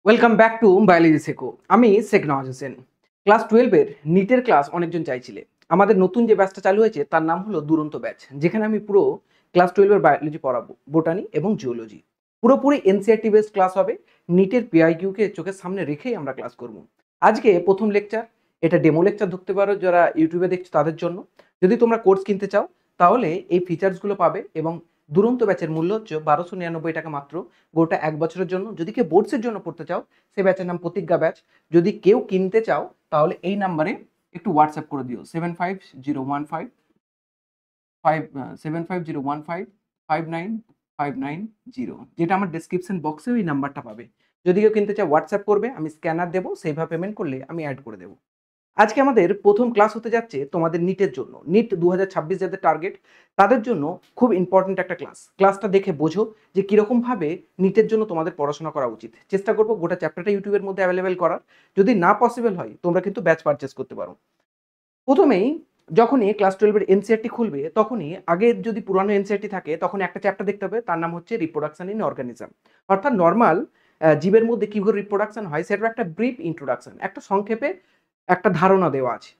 Welcome back to biology সেকো। আমি Sheikh Nawaz Hossain. Class 12 এর নিটের class অনেকজন চাইছিলে। আমাদের নতুন যে ব্যাচটা চালু হয়েছে তার নাম হলো দুরন্ত ব্যাচ, যেখানে আমি পুরো ক্লাস 12 এর বায়োলজি পড়াবো, বোটানি এবং জিওলজি। পুরোপুরি এনসিইআরটি বেসড ক্লাস হবে। নিটের পিআইকিউকে চোখের সামনে রেখেই আমরা ক্লাস করব। আজকে প্রথম লেকচার, এটা ডেমো লেকচার ধরতে পারো যারা ইউটিউবে দেখছো তাদের জন্য। যদি তোমরা কোর্স কিনতে চাও তাহলে এই ফিচার্সগুলো পাবে এবং দুরন্ত ব্যাচের মূল্য হচ্ছে 1299 টাকা মাত্র, গোটা 1 বছরের জন্য। যদি কেউ বোর্ডসের জন্য পড়তে চাও, সে ব্যাচের নাম প্রতিজ্ঞা ব্যাচ। যদি কেউ কিনতে চাও তাহলে এই নাম্বারে একটু হোয়াটসঅ্যাপ করে দিও, 7501555959, যেটা আমার ডেসক্রিপশন বক্সে ওই নাম্বারটা পাবে। যদি কেউ কিনতে চাও হোয়াটসঅ্যাপ করবে, আমি স্ক্যানার দেবো, সেইভাবে পেমেন্ট করলে আমি অ্যাড করে দেবো। আজকে আমাদের প্রথম ক্লাস হতে যাচ্ছে তোমাদের নিটের জন্য। নিট 2026 যাদের টার্গেট, তাদের জন্য খুব ইম্পর্টেন্ট একটা ক্লাস। ক্লাসটা দেখে বোঝো যে কীরকমভাবে নিটের জন্য তোমাদের পড়াশোনা করা উচিত। চেষ্টা করবো গোটা চ্যাপ্টারটা ইউটিউবের মধ্যে অ্যাভেলেবেল করার। যদি না পসিবল হয় তোমরা কিন্তু ব্যাচ পারচেস করতে পারো। প্রথমেই যখনই ক্লাস 12 এর এনসিইআরটি খুলবে, তখনই আগের যদি পুরানো এনসিইআরটি থাকে তখন একটা চ্যাপ্টার দেখতে হবে, তার নাম হচ্ছে রিপ্রোডাকশন ইন অর্গানিজম। অর্থাৎ নর্মাল জীবের মধ্যে কীভাবে রিপ্রোডাকশন হয় সেটার একটা ব্রিফ ইন্ট্রোডাকশন, একটা সংক্ষেপে একটা ধারণা দেওয়া আছে।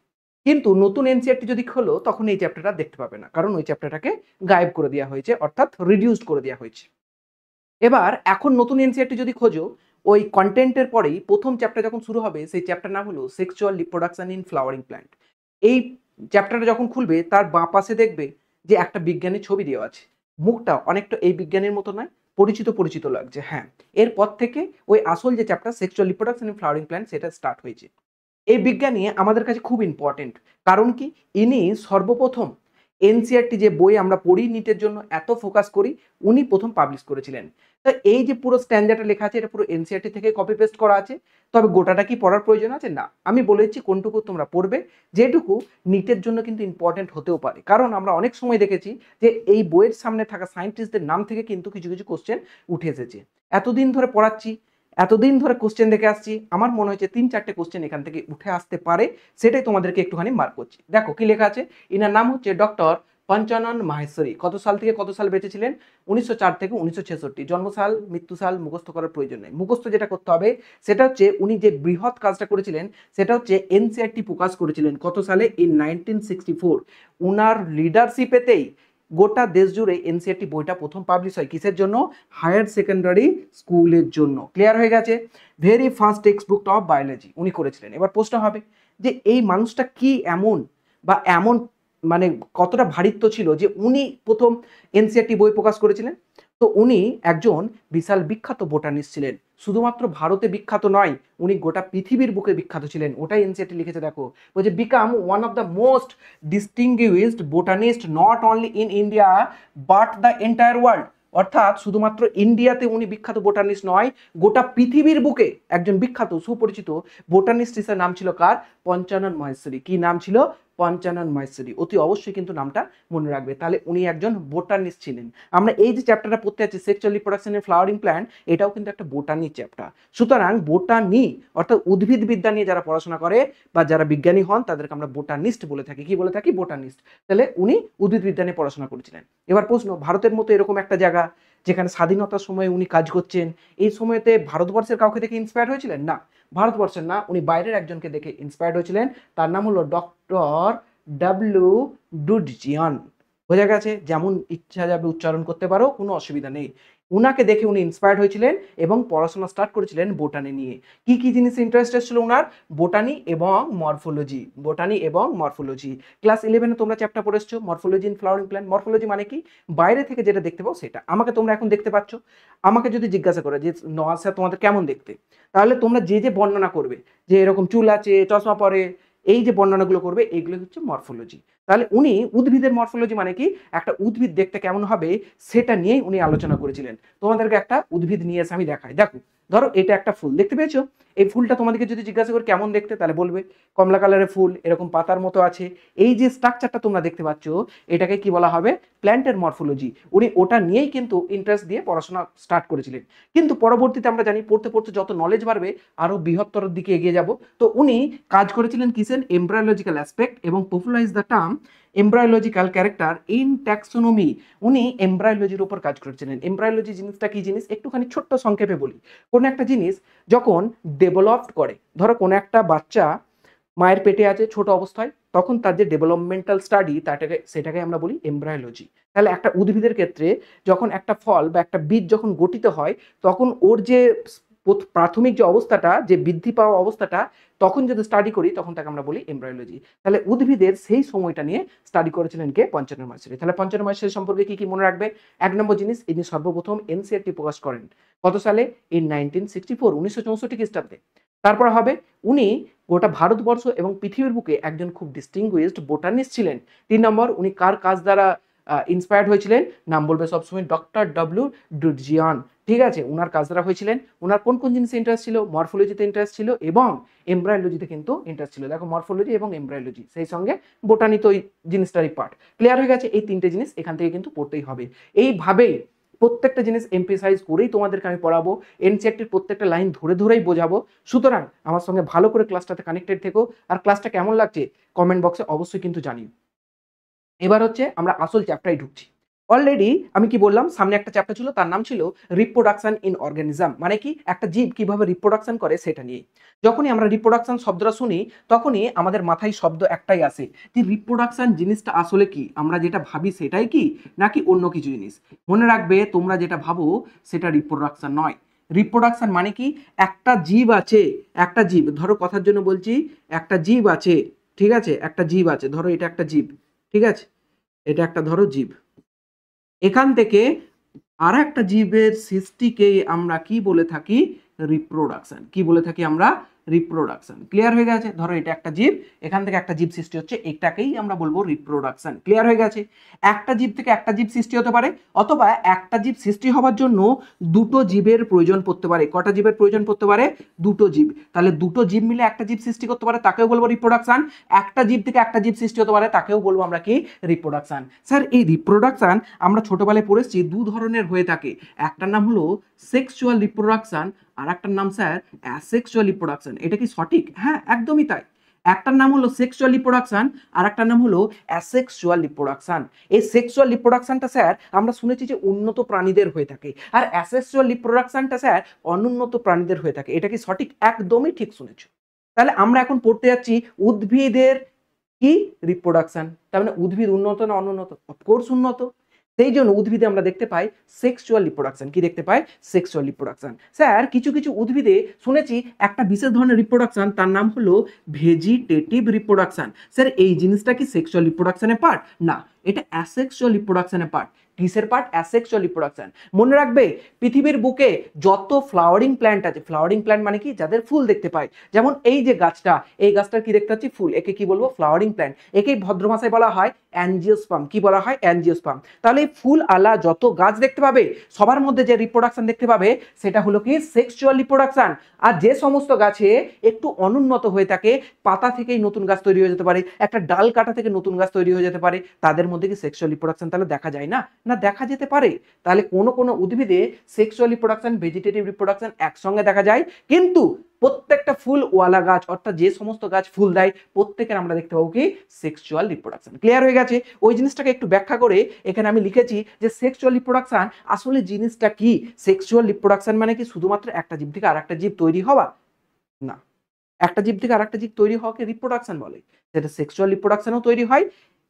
কিন্তু নতুন এনসিইআরটি যদি খোলো তখন এই চ্যাপ্টারটা দেখতে পাবে না, কারণ ওই চ্যাপ্টারটাকে গায়েব করে দেওয়া হয়েছে, অর্থাৎ রিডিউসড করে দেওয়া হয়েছে। এবার এখন নতুন এনসিইআরটি যদি খোঁজো, ওই কন্টেন্টের পরেই প্রথম চ্যাপ্টার যখন শুরু হবে, সেই চ্যাপ্টার নাম হলো sexual reproduction in flowering plant. এই চ্যাপ্টারটা যখন খুলবে তার বাঁ পাশে দেখবে যে একটা বিজ্ঞানীর ছবি দেওয়া আছে। মুখটা অনেকটা এই বিজ্ঞানীর মতো নয়, পরিচিত পরিচিত লাগছে। হ্যাঁ, এরপর থেকে ওই আসল যে chapter sexual reproduction in flowering plant সেটা স্টার্ট হয়েছে। এই বিজ্ঞানী আমাদের কাছে খুব ইম্পর্টেন্ট, কারণ কি, ইনি সর্বপ্রথম এনসিইআরটি যে বই আমরা পড়ি নিটের জন্য এত ফোকাস করি, উনি প্রথম পাবলিশ করেছিলেন। তো এই যে পুরো স্ট্যান্ডার্ডটা লেখা আছে, এটা পুরো এনসিইআরটি থেকে কপি পেস্ট করা আছে। তবে গোটাটা কি পড়ার প্রয়োজন আছে? না, আমি বলে দিচ্ছি কোনটুকু তোমরা পড়বে, যেটুকু নিটের জন্য কিন্তু ইম্পর্টেন্ট হতেও পারে। কারণ আমরা অনেক সময় দেখেছি যে এই বইয়ের সামনে থাকা সায়েন্টিস্টদের নাম থেকে কিন্তু কিছু কিছু কোশ্চেন উঠে এসেছে। এতদিন ধরে পড়াচ্ছি, এতদিন ধরে কোশ্চেন দেখে আসছি, আমার মনে হয়েছে 3-4টে কোশ্চেন এখান থেকে উঠে আসতে পারে, সেটাই তোমাদেরকে একটুখানি মার্ক করছি। দেখো কি লেখা আছে। ইনার নাম হচ্ছে ডক্টর পঞ্চানন মাহেশ্বরী। কত সাল থেকে কত সাল বেঁচেছিলেন? 1904 থেকে 1966। জন্মসাল মৃত্যুসাল মুখস্থ করার প্রয়োজন নেই। মুখস্থ যেটা করতে হবে সেটা হচ্ছে উনি যে বৃহৎ কাজটা করেছিলেন সেটা হচ্ছে এনসিইআরটি প্রকাশ করেছিলেন কত সালে? ইন 1964। উনার লিডারশিপেতেই গোটা দেশ জুড়ে এনসিইআরটি বইটা প্রথম পাবলিশ হয়। কিসের জন্য? হায়ার সেকেন্ডারি স্কুলের জন্য। ক্লিয়ার হয়ে গেছে? Very first text book of biology উনি করেছিলেন। এবার প্রশ্ন হবে যে এই মানুষটা কি এমন, বা এমন মানে কতটা ভারিত্ব ছিল যে উনি প্রথম এনসিইআরটি বই প্রকাশ করেছিলেন। তো উনি একজন বিশাল বিখ্যাত বোটানিস্ট ছিলেন। শুধুমাত্র ভারতে বিখ্যাত নয়, উনি গোটা পৃথিবীর বুকে বিখ্যাত ছিলেন। ওটাই এনসিইআরটি লিখেছে। দেখো বলছে become one of the most distinguished botanist not only in India but the entire world. অর্থাৎ শুধুমাত্র ইন্ডিয়াতে উনি বিখ্যাত বোটানিস্ট নয়, গোটা পৃথিবীর বুকে একজন বিখ্যাত সুপরিচিত বোটানিস্ট হিসেবে নাম ছিল কার? পঞ্চানন মাহেশ্বরী। কি নাম ছিল? পঞ্চানন মাহেশ্বরী। অতি অবশ্যই কিন্তু নামটা মনে রাখবে। তাহলে উনি একজন বোটানিস্ট ছিলেন। আমরা এই যে চ্যাপ্টারটা পড়তে যাচ্ছি sexual reproduction in flowering plant, এটাও কিন্তু একটা বোটানি চ্যাপ্টার। সুতরাং বোটানি অর্থাৎ উদ্ভিদ বিদ্যা নিয়ে যারা পড়াশোনা করে বা যারা বিজ্ঞানী হন তাদেরকে আমরা বোটানিস্ট বলে থাকি। কি বলে থাকি? বোটানিস্ট। তাহলে উনি উদ্ভিদ বিদ্যা নিয়ে পড়াশোনা করেছিলেন। এবার প্রশ্ন, ভারতের মতো এরকম একটা জায়গা যেখানে স্বাধীনতার সময় উনি কাজ করছেন, এই সময়তে ভারতবর্ষের কাউকে দেখে ইন্সপায়ার হয়েছিলেন? না, ভারতবর্ষের না, উনি বাইরের একজনকে দেখে ইন্সপায়ার্ড হয়েছিলেন। তার নাম হলো ডক্টর ডাব্লিউ ডুডজিয়ান। বোঝা গেছে? যেমন ইচ্ছা যাবে উচ্চারণ করতে পারো, কোনো অসুবিধা নেই। উনাকে দেখে উনি ইন্সপায়ার্ড হয়েছিলেন এবং পড়াশোনা স্টার্ট করেছিলেন বোটানি নিয়ে। কি কি জিনিস ইন্টারেস্টেড ছিল উনার? বোটানি এবং মরফোলজি। বোটানি এবং মরফোলজি। ক্লাস 11-এ তোমরা চ্যাপ্টার পড়ে এসছো morphology in flowering plant. Morphology মানে কি? বাইরে থেকে যেটা দেখতে পাও সেটা। আমাকে তোমরা এখন দেখতে পাচ্ছ। আমাকে যদি জিজ্ঞাসা করে যে নওয়াজ স্যার তোমাদের কেমন দেখতে, তাহলে তোমরা যে যে বর্ণনা করবে যে এরকম চুল আছে, চশমা পরে, এই যে বর্ণনাগুলো করবে এইগুলো হচ্ছে মরফোলজি। তাহলে উনি উদ্ভিদের মরফোলজি মানে কি, একটা উদ্ভিদ দেখতে কেমন হবে সেটা নিয়েই উনি আলোচনা করেছিলেন। তোমাদেরকে একটা উদ্ভিদ নিয়ে এসে আমি দেখাই। দেখো, ধরো এটা একটা ফুল দেখতে পেয়েছো। এই ফুলটা তোমাদেরকে যদি জিজ্ঞাসা করি কেমন দেখতে, তাহলে বলবে কমলা কালারের ফুল, এরকম পাতার মতো আছে। এই যে স্ট্রাকচারটা তোমরা দেখতে পাচ্ছ, এটাকে কি বলা হবে? প্ল্যান্টের মরফোলজি। উনি ওটা নিয়েই কিন্তু ইন্টারেস্ট দিয়ে পড়াশোনা স্টার্ট করেছিলেন। কিন্তু পরবর্তীতে আমরা জানি পড়তে পড়তে যত নলেজ বাড়বে আরো বৃহত্তর দিকে এগিয়ে যাব। তো উনি কাজ করেছিলেন কিসেন? এমব্রায়োলজিক্যাল অ্যাসপেক্ট, এবং popularise the term embryological character in taxonomy. উনি এমব্রায়োলজির উপর কাজ করেছিলেন। এমব্রায়োলজি জিনিসটা কি জিনিস একটুখানি ছোট্ট সংক্ষেপে বলি। কোনো একটা জিনিস যখন ডেভেলপড করে, ধরো কোনো একটা বাচ্চা মায়ের পেটে আছে ছোট অবস্থায়, তখন তার যে ডেভেলপমেন্টাল স্টাডি সেটাকে আমরা বলি এমব্রায়োলজি। তাহলে একটা উদ্ভিদের ক্ষেত্রে যখন একটা ফল বা একটা বীজ যখন গঠিত হয়, তখন ওর যে প্রাথমিক যে অবস্থাটা, যে বৃদ্ধি পাওয়া অবস্থাটা, তখন যদি স্টাডি করি তখন তাকে আমরা বলি এমব্রায়োলজি। তাহলে উদ্ভিদের সেই সময়টা নিয়ে স্টাডি করেছিলেন কে? পঞ্চানন মার্সেলি। তাহলে পঞ্চানন মার্সেলি সম্পর্কে কি কি মনে রাখবে? এক নম্বর জিনিস, ইনি সর্বপ্রথম এনসিইআরটি প্রকাশ করেন কত সালে? ইন 1964, 1964 খ্রিস্টাব্দে। তারপর হবে উনি গোটা ভারতবর্ষ এবং পৃথিবীর বুকে একজন খুব ডিস্টিংগুইশড বোটানিস্ট ছিলেন। 3 নম্বর, উনি কার কাজ দ্বারা ইন্সপায়ার্ড হয়েছিলেন? নাম বলবে সবসময় ডক্টর ডব্লিউ ডুর্জিয়ান। ঠিক আছে, উনার কাজ দ্বারা হয়েছিলেন। উনার কোন কোন জিনিসে ইন্টারেস্ট ছিল? মরফোলজিতে ইন্টারেস্ট ছিল এবং এমব্রায়োলজিতে কিন্তু ইন্টারেস্ট ছিল। দেখো, মরফোলজি এবং এমব্রায়োলজি, সেই সঙ্গে বোটানি তো ওই জিনিসটারই পার্ট। ক্লিয়ার হয়ে গেছে? এই তিনটে জিনিস এখান থেকে কিন্তু পড়তেই হবে। এইভাবেই প্রত্যেকটা জিনিস এমফেসাইজ করেই তোমাদেরকে আমি পড়াবো। এনসিইআরটির প্রত্যেকটা লাইন ধরে ধরেই বোঝাবো। সুতরাং আমার সঙ্গে ভালো করে ক্লাসটাতে কানেক্টেড থেকো। আর ক্লাসটা কেমন লাগছে কমেন্ট বক্সে অবশ্যই কিন্তু জানিও। এবার হচ্ছে আমরা আসল চ্যাপ্টারে ঢুকছি। অলরেডি আমি কি বললাম, সামনে একটা চ্যাপ্টার ছিল, তার নাম ছিল রিপ্রোডাকশন ইন অর্গানিজম, মানে কি একটা জীব কিভাবে রিপ্রোডাকশন করে সেটা নিয়ে। যখনই আমরা রিপ্রোডাকশন শব্দটা শুনি তখনই আমাদের মাথায় শব্দ একটাই আসে যে রিপ্রোডাকশন জিনিসটা আসলে কি, আমরা যেটা ভাবি সেটাই কি নাকি অন্য কিছু জিনিস। মনে রাখবে, তোমরা যেটা ভাবো সেটা রিপ্রোডাকশন নয়। রিপ্রোডাকশন মানে কি, একটা জীব আছে, একটা জীব, ধরো কথার জন্য বলছি, একটা জীব আছে, ঠিক আছে, একটা জীব আছে, ধরো এটা একটা জীব, ঠিক আছে, এটা একটা ধরো জীব। এখান থেকে আর একটা জীবের সৃষ্টিকে আমরা কি বলে থাকি? রিপ্রোডাকশন। কি বলে থাকি আমরা? রিপ্রোডাকশন। ক্লিয়ার হয়ে গেছে? ধরো এটা একটা জীব, এখান থেকে একটা জীব সৃষ্টি হচ্ছে, এটাকেই আমরা বলবো রিপ্রোডাকশন। ক্লিয়ার হয়ে গেছে? একটা জীব থেকে একটা জীব সৃষ্টি হতে পারে, অথবা একটা জীব সৃষ্টি হওয়ার জন্য দুটো জীবের প্রয়োজন পড়তে পারে। কটা জীবের প্রয়োজন পড়তে পারে? দুটো জীব। তাহলে দুটো জীব মিলে একটা জীব সৃষ্টি করতে পারে, তাকেও বলবো রিপ্রোডাকশন। একটা জীব থেকে একটা জীব সৃষ্টি হতে পারে, তাকেও বলবো আমরা কি? রিপ্রোডাকশন। স্যার, এই রিপ্রোডাকশন আমরা ছোটবেলায় পড়েছি দু ধরনের হয়ে থাকে। একটার নাম হলো সেক্সুয়াল রিপ্রোডাকশন, আর একটার নাম স্যার অ্যাসেক্সুয়াল রিপ্রোডাকশন। এটা কি সঠিক? হ্যাঁ, একদমই তাই। একটার নাম হলো সেক্সুয়াল রিপ্রোডাকশন, আর একটার নাম হলো অ্যাসেক্সুয়াল রিপ্রোডাকশন। এই সেক্সুয়াল রিপ্রোডাকশনটা স্যার আমরা শুনেছি যে উন্নত প্রাণীদের হয়ে থাকে, আর অ্যাসেক্সুয়াল রিপ্রোডাকশনটা স্যার অনুন্নত প্রাণীদের হয়ে থাকে। এটা কি সঠিক? একদমই ঠিক শুনেছো। তাহলে আমরা এখন পড়তে যাচ্ছি উদ্ভিদের কি? রিপ্রোডাকশন। তার মানে উদ্ভিদ উন্নত না অনুন্নত? অফকোর্স উন্নত। সেই জন্য উদ্ভিদে আমরা দেখতে পাই সেক্সুয়াল রিপ্রোডাকশন। কি দেখতে পাই? Sexual reproduction. স্যার, কিছু কিছু উদ্ভিদে শুনেছি একটা বিশেষ ধরনের রিপ্রোডাকশন, তার নাম হলো ভেজিটেটিভ রিপ্রোডাকশন। স্যার, এই জিনিসটা কি সেক্সুয়াল রিপ্রোডাকশনের পার্ট? না, এটা অ্যাসেক্সুয়াল রিপ্রোডাকশনের পার্ট। কিসের পার্ট? Asexual reproduction. মনে রাখবে, পৃথিবীর বুকে যত ফ্লাওয়ারিং প্ল্যান্ট আছে, ফ্লাওয়ারিং প্ল্যান্ট মানে কি? যাদের ফুল দেখতে পাই। যেমন এই যে গাছটা, এই গাছটার কি দেখতে পাচ্ছি? ফুল। একে কি বলবো? Flowering plant. একেই ভদ্র ভাষায় বলা হয় অ্যাঞ্জিওস্পার্ম। কি বলা হয়? অ্যাঞ্জিওস্পার্ম। তাহলে এই ফুল আলা যত গাছ দেখতে পাবে, সবার মধ্যে যে রিপ্রোডাকশন দেখতে পাবে সেটা হলো কি? Sexual reproduction. আর যে সমস্ত গাছে একটু অনুন্নত হয়ে থাকে, পাতা থেকেই নতুন গাছ তৈরি হয়ে যেতে পারে, একটা ডাল কাটা থেকে নতুন গাছ তৈরি হয়ে যেতে পারে, তাদের মধ্যে কি সেক্সুয়াল রিপ্রোডাকশন তাহলে দেখা যায় না? না, দেখা যেতে পারে। তাহলে কোনো কোনো উদ্ভিদে সেক্সুয়াল রিপ্রোডাকশন, ভেজিটেটিভ রিপ্রোডাকশন একসঙ্গে দেখা যায়, কিন্তু প্রত্যেকটা ফুল ওয়ালা গাছ, অর্থাৎ যে সমস্ত গাছ ফুল দেয়, প্রত্যেকের আমরা দেখতে পাবো কি? Sexual reproduction. ক্লিয়ার হয়ে গেছে? ওই জিনিসটাকে একটু ব্যাখ্যা করে এখানে আমি লিখেছি যে সেক্সুয়াল রিপ্রোডাকশন আসলে জিনিসটা কি। সেক্সুয়াল রিপ্রোডাকশন মানে কি শুধুমাত্র একটা জীব থেকে আরেকটা জীব তৈরি হওয়া? না, একটা জীব থেকে আরেকটা জীব তৈরি হওয়াকে রিপ্রোডাকশন বলে। যেটা সেক্সুয়াল রিপ্রোডাকশনও তৈরি হয়,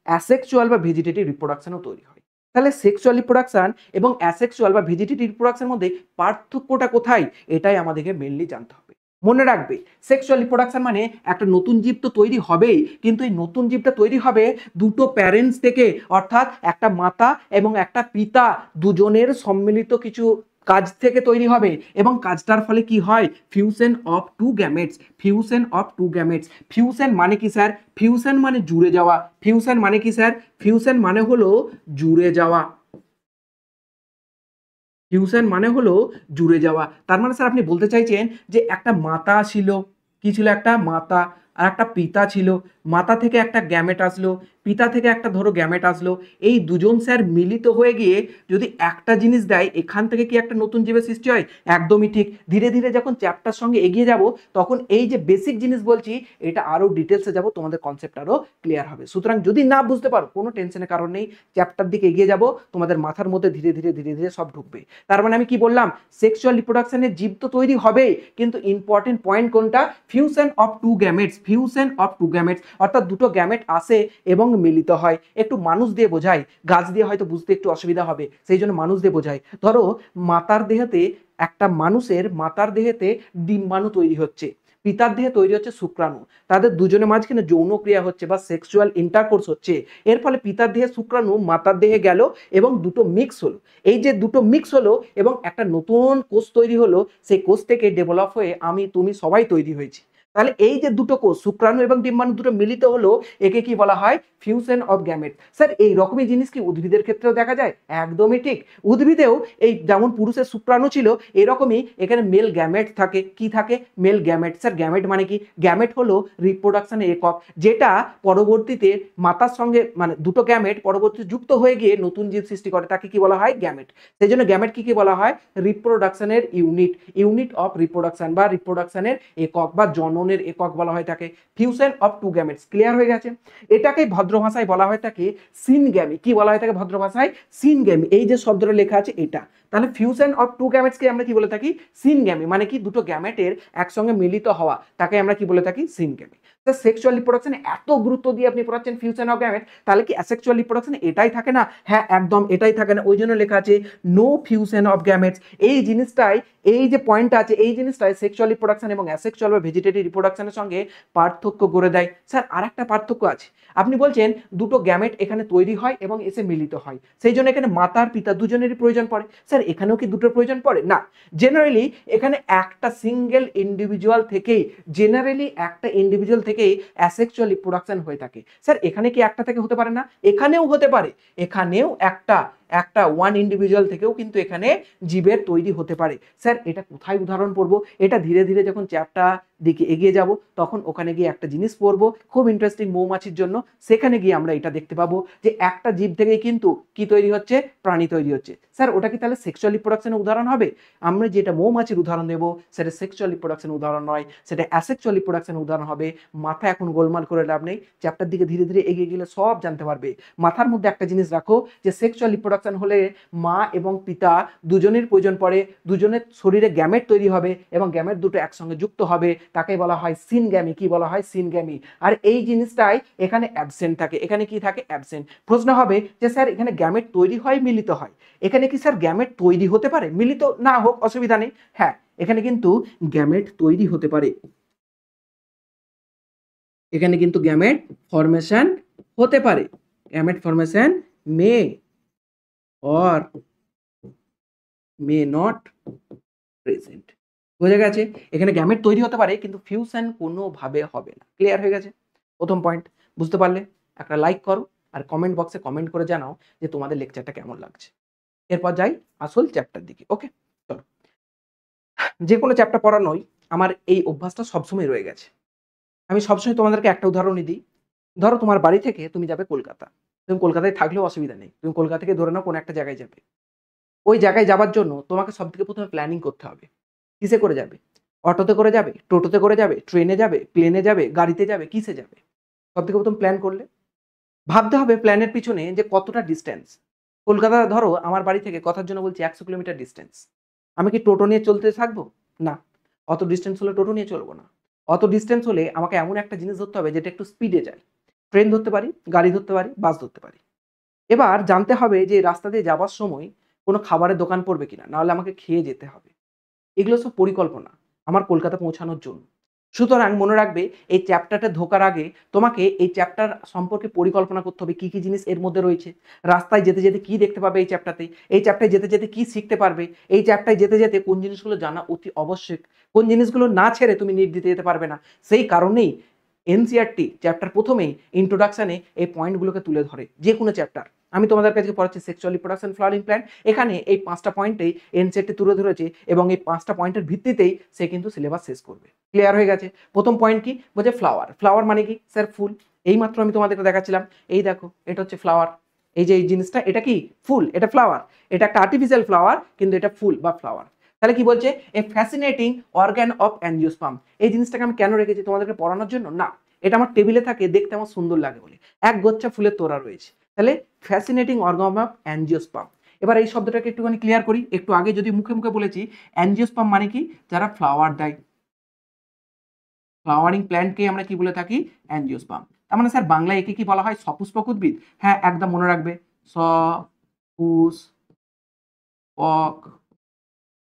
অ্যাসেক্সুয়াল বা ভেজিটেটিভ রিপ্রোডাকশনও তৈরি হয়। তাহলে সেক্সুয়াল রিপ্রোডাকশন এবং অ্যাসেক্সুয়াল বা ভেজিটেটিভ রিপ্রোডাকশনের মধ্যে পার্থক্যটা কোথায়? এটাই আমাদেরকে মেইনলি জানতে হবে। মনে রাখবে, সেক্সুয়াল রিপ্রোডাকশন মানে একটা নতুন জীব তো তৈরি হবেই, কিন্তু এই নতুন জীবটা তৈরি হবে দুটো প্যারেন্টস থেকে, অর্থাৎ একটা মাতা এবং একটা পিতা দুজনের সম্মিলিত কিছু কাজ থেকে তৈরি হবে, এবং কাজটার ফলে কি হয়? Fusion of two gametes. Fusion of two gametes. Fusion মানে কি স্যার? ফিউশন মানে জুড়ে যাওয়া। ফিউশন মানে কি স্যার? ফিউশন মানে হলো জুড়ে যাওয়া। ফিউশন মানে হলো জুড়ে যাওয়া। তার মানে স্যার আপনি বলতে চাইছেন যে একটা মাতা ছিল, কি ছিল? একটা মাতা। আর একটা পিতা ছিল। মাতা থেকে একটা গ্যামেট আসলো, পিতা থেকে একটা ধরো গ্যামেট আসলো, এই দুজন স্যার মিলিত হয়ে গিয়ে যদি একটা জিনিস দেয়, এখান থেকে কি একটা নতুন জীবের সৃষ্টি হয়? একদমই ঠিক। ধীরে ধীরে যখন চ্যাপ্টার সঙ্গে এগিয়ে যাব তখন এই যে বেসিক জিনিস বলছি এটা আরো ডিটেলসে যাব, তোমাদের কনসেপ্ট আরো ক্লিয়ার হবে। সুতরাং যদি না বুঝতে পারো কোনো টেনশনের কারণ নেই, চ্যাপ্টার দিকে এগিয়ে যাব, তোমাদের মাথার মধ্যে ধীরে ধীরে ধীরে ধীরে সব ঢুকবে। তার মানে আমি কি বললাম, সেক্সুয়াল রিপ্রোডাকশনের জীব তো তৈরি হবে, কিন্তু ইম্পর্টেন্ট পয়েন্ট কোনটা? Fusion of two gametes, fusion of two gametes, অর্থাৎ দুটো গ্যামেট আসে এবং মিলিত হয়। একটু মানুষ দিয়ে বোঝাই, গাছ দিয়ে হয়তো বুঝতে একটু অসুবিধা হবে, সেই জন্য মানুষ দিয়ে বোঝাই। ধরো মাতার দেহেতে, একটা মানুষের মাতার দেহেতে ডিম্বাণু তৈরি হচ্ছে, পিতার দেহে তৈরি হচ্ছে শুক্রাণু, তাদের দুজনের মাঝখানে যৌন ক্রিয়া হচ্ছে বা সেক্সুয়াল ইন্টারকোর্স হচ্ছে। এর ফলে পিতার দেহে শুক্রাণু মাতার দেহে গেল এবং দুটো মিক্স হলো। এই যে দুটো মিক্স হলো এবং একটা নতুন কোষ তৈরি হলো, সেই কোষ থেকে ডেভেলপ হয়ে আমি তুমি সবাই তৈরি হয়েছি। তাহলে এই যে দুটো কোষ, শুক্রাণু এবং ডিম্বাণু দুটো মিলিত হলো, একে কি বলা হয়? Fusion of gamete. স্যার এই রকমই জিনিস কি উদ্ভিদের ক্ষেত্রেও দেখা যায়? একদমই ঠিক। উদ্ভিদেও এই যেমন পুরুষের শুক্রাণু ছিল, এরকমই এখানে মেল গ্যামেট থাকে। কি থাকে? Mail gamete. স্যার গ্যামেট মানে কি? গ্যামেট হলো রিপ্রোডাকশনের একক, যেটা পরবর্তীতে মাতার সঙ্গে মানে দুটো গ্যামেট পরবর্তীতে যুক্ত হয়ে গিয়ে নতুন জীব সৃষ্টি করে, তাকে কি বলা হয়? গ্যামেট। সেই জন্য গ্যামেট কি বলা হয়? রিপ্রোডাকশনের ইউনিট, ইউনিট অফ রিপ্রোডাকশন বা রিপ্রোডাকশনের একক বা জননের একক বলা হয় তাকে। Fusion of two gametes, clear হয়ে গেছে? এটাকে ভদ্র ভাষায় বলা হয় তাকে সিনগ্যামি। কি বলা হয় তাকে ভদ্র ভাষায়? সিনগ্যামি। এই যে শব্দটা লেখা আছে এটা, তাহলে ফিউশন অফ টু গ্যামেটসকে আমরা কি বলে থাকি? সিনগ্যামি। মানে কি? দুটো গ্যামেটের একসঙ্গে মিলিত হওয়া, তাকে আমরা কি বলে থাকি? সিনগ্যামি। সেক্সুয়াল রিপ্রোডাকশনে এত গুরুত্ব দিয়ে আপনি পড়াচ্ছেন ফিউশন অফ গ্যামেট, তাহলে কি অ্যাসেক্সুয়াল রিপ্রোডাকশনে এটাই থাকে না? হ্যাঁ একদম এটাই থাকে না, ওই জন্য লেখা আছে নো ফিউশন অফ গ্যামেটস। এই জিনিসটাই, এই যে পয়েন্টটা আছে, এই জিনিসটাই সেক্সুয়াল রিপ্রোডাকশন এবং অ্যাসেক্সুয়াল বা ভেজিটেটিভ রিপ্রোডাকশনের সঙ্গে পার্থক্য করে দেয়। স্যার আর একটা পার্থক্য আছে, আপনি বলছেন দুটো গ্যামেট এখানে তৈরি হয় এবং এসে মিলিত হয়, সেই জন্য এখানে মাতার পিতা দুজনেরই প্রয়োজন পড়ে। স্যার এখানেও কি দুটোর প্রয়োজন পড়ে? না, জেনারেলি এখানে একটা সিঙ্গেল ইন্ডিভিজুয়াল থেকেই, জেনারেলি একটা ইন্ডিভিজুয়াল থেকেই অ্যাসেক্সুয়াল রিপ্রোডাকশন হয়ে থাকে। স্যার এখানে কি একটা থেকে হতে পারে না? এখানেও হতে পারে, এখানেও একটা ওয়ান ইন্ডিভিজুয়াল থেকেও কিন্তু এখানে জীবের তৈরি হতে পারে। স্যার এটা কোথায় উদাহরণ পড়বো? এটা ধীরে ধীরে যখন চ্যাপ্টার দিকে এগিয়ে যাব তখন ওখানে গিয়ে একটা জিনিস পড়বো খুব ইন্টারেস্টিং মৌমাছির জন্য, সেখানে গিয়ে আমরা এটা দেখতে পাবো যে একটা জীব থেকেই কিন্তু কি তৈরি হচ্ছে? প্রাণী তৈরি হচ্ছে। স্যার ওটা কি তাহলে সেক্সুয়াল রিপ্রোডাকশনের উদাহরণ হবে? আমরা যেটা মৌমাছির উদাহরণ দেবো সেটা সেক্সুয়াল রিপ্রোডাকশনের উদাহরণ নয়, সেটা অ্যাসেক্সুয়াল রিপ্রোডাকশনের উদাহরণ হবে। মাথা এখন গোলমাল করে লাভ নেই, চ্যাপ্টার দিকে ধীরে ধীরে এগিয়ে গেলে সব জানতে পারবে। মাথার মধ্যে একটা জিনিস রাখো যে সেক্সুয়াল রিপ্রোডাকশন হলে মা এবং পিতা দুজনের প্রয়োজন পড়ে, দুজনের শরীরে গ্যামেট তৈরি হবে এবং গ্যামেট দুটো একসঙ্গে যুক্ত হবে, তাকে বলা হয় সিনগ্যামি। কি বলা হয়? সিনগ্যামি। আর এই জিনিসটাই এখানে অ্যাবসেন্ট থাকে। এখানে কি থাকে? অ্যাবসেন্ট। প্রশ্ন হবে যে স্যার এখানে গ্যামেট তৈরি হয় মিলিত হয়, এখানে কি স্যার গ্যামেট তৈরি হতে পারে? মিলিত না হোক অসুবিধা নেই, হ্যাঁ এখানে কিন্তু গ্যামেট তৈরি হতে পারে, এখানে কিন্তু গ্যামেট ফরমেশন হতে পারে। Gamete formation May or may not present. বোঝা গেছে? এখানে গ্যামেট তৈরি হতে পারে কিন্তু ফিউশন কোনোভাবে হবে না। ক্লিয়ার হয়ে গেছে? প্রথম পয়েন্ট বুঝতে পারলে? একটা লাইক করো আর কমেন্ট বক্সে কমেন্ট করে জানাও যে তোমাদের লেকচারটা কেমন লাগছে। এরপর যাই আসল চ্যাপ্টার দিকে। ওকে, চলো। যে কোনো চ্যাপ্টার পড়ানোই আমার এই অভ্যাসটা সবসময় রয়ে গেছে। আমি সবসময় তোমাদেরকে একটা উদাহরণই দিই। ধরো তোমার বাড়ি থেকে তুমি যাবে কলকাতা, তুমি কলকাতায় থাকলেও অসুবিধা নেই, তুমি কলকাতা থেকে ধরে নাও কোনো একটা জায়গায় যাবে। ওই জায়গায় যাবার জন্য তোমাকে সবথেকে প্রথমে প্ল্যানিং করতে হবে। কিসে করে যাবে? অটোতে করে যাবে, টোটোতে করে যাবে, ট্রেনে যাবে, প্লেনে যাবে, গাড়িতে যাবে, কিসে যাবে? সবথেকে প্রথম প্ল্যান করলে ভাবতে হবে প্ল্যানের পিছনে যে কতটা ডিস্টেন্স। কলকাতা ধরো আমার বাড়ি থেকে, কথার জন্য বলছি, 100 কিলোমিটার ডিস্টেন্স। আমি কি টোটো নিয়ে চলতে থাকবো? না, অত ডিস্টেন্স হলে টোটো নিয়ে চলবো না। অত ডিস্টেন্স হলে আমাকে এমন একটা জিনিস ধরতে হবে যেটা একটু স্পিডে যায়। ট্রেন ধরতে পারি, গাড়ি ধরতে পারি, বাস ধরতে পারি। এবার জানতে হবে যে রাস্তা দিয়ে যাবার সময় কোনো খাবারের দোকান পড়বে কিনা, নাহলে আমাকে খেয়ে যেতে হবে। এগুলো সব পরিকল্পনা আমার কলকাতা পৌঁছানোর জন্য। সুতরাং মনে রাখবে এই চ্যাপ্টারটা ঢোকার আগে তোমাকে এই চ্যাপ্টার সম্পর্কে পরিকল্পনা করতে হবে, কি কি জিনিস এর মধ্যে রয়েছে, রাস্তায় যেতে যেতে কি দেখতে পাবে এই চ্যাপ্টারতে, এই চ্যাপ্টারে যেতে যেতে কি শিখতে পারবে, এই চ্যাপ্টারে যেতে যেতে কোন জিনিসগুলো জানা অতি আবশ্যক, কোন জিনিসগুলো না ছেড়ে তুমি নিট দিতে যেতে পারবে না। সেই কারণেই এনসিইআরটি চ্যাপ্টার প্রথমেই ইন্ট্রোডাকশনে এই পয়েন্টগুলোকে তুলে ধরে। যে কোনো চ্যাপ্টার, আমি তোমাদের কাছে পড়াচ্ছি সেক্সুয়াল রিপ্রোডাকশন ফ্লাওয়ারিং প্ল্যান্ট, এখানে এই 5টা পয়েন্টেই এনসিইআরটি তুলে ধরেছে এবং এই 5টা পয়েন্টের ভিত্তিতেই সে কিন্তু সিলেবাস শেষ করবে। ক্লিয়ার হয়ে গেছে? প্রথম পয়েন্ট কি বলছে? ফ্লাওয়ার। ফ্লাওয়ার মানে কি? স্যার ফুল। এইমাত্র আমি তোমাদেরকে দেখাচ্ছিলাম, এই দেখো এটা হচ্ছে ফ্লাওয়ার, এই যে এই জিনিসটা এটা কি ফুল, এটা ফ্লাওয়ার, এটা একটা আর্টিফিশিয়াল ফ্লাওয়ার কিন্তু এটা ফুল বা ফ্লাওয়ার। তাহলে কি বলছে, এ ফ্যাসিনেটিং অর্গান অফ অ্যাঞ্জিওস্পার্ম। এই জিনিসটাকে আমি কেন রেখেছি তোমাদেরকে পড়ানোর জন্য না, এটা আমার টেবিলে থাকে দেখতে আমার সুন্দর লাগে বলে, এক গোচ্ছা ফুলের তোড়া রয়েছে। তাহলে ফ্যাসিনেটিং অর্গান অফ অ্যাঞ্জিওস্পার্ম। এবার এই শব্দটাকে একটুখানি ক্লিয়ার করি। একটু আগে যদি মুখে মুখে বলেছি অ্যাঞ্জিওস্পার্ম মানে কি, যারা ফ্লাওয়ার দেয়, ফ্লাওয়ারিং প্ল্যান্টকে আমরা কি বলে থাকি, অ্যাঞ্জিওস্পার্ম। তার মানে স্যার বাংলায় একে কি বলা হয়, সপুষ্পক উদ্ভিদ। হ্যাঁ একদম মনে রাখবে, সপুষ্পক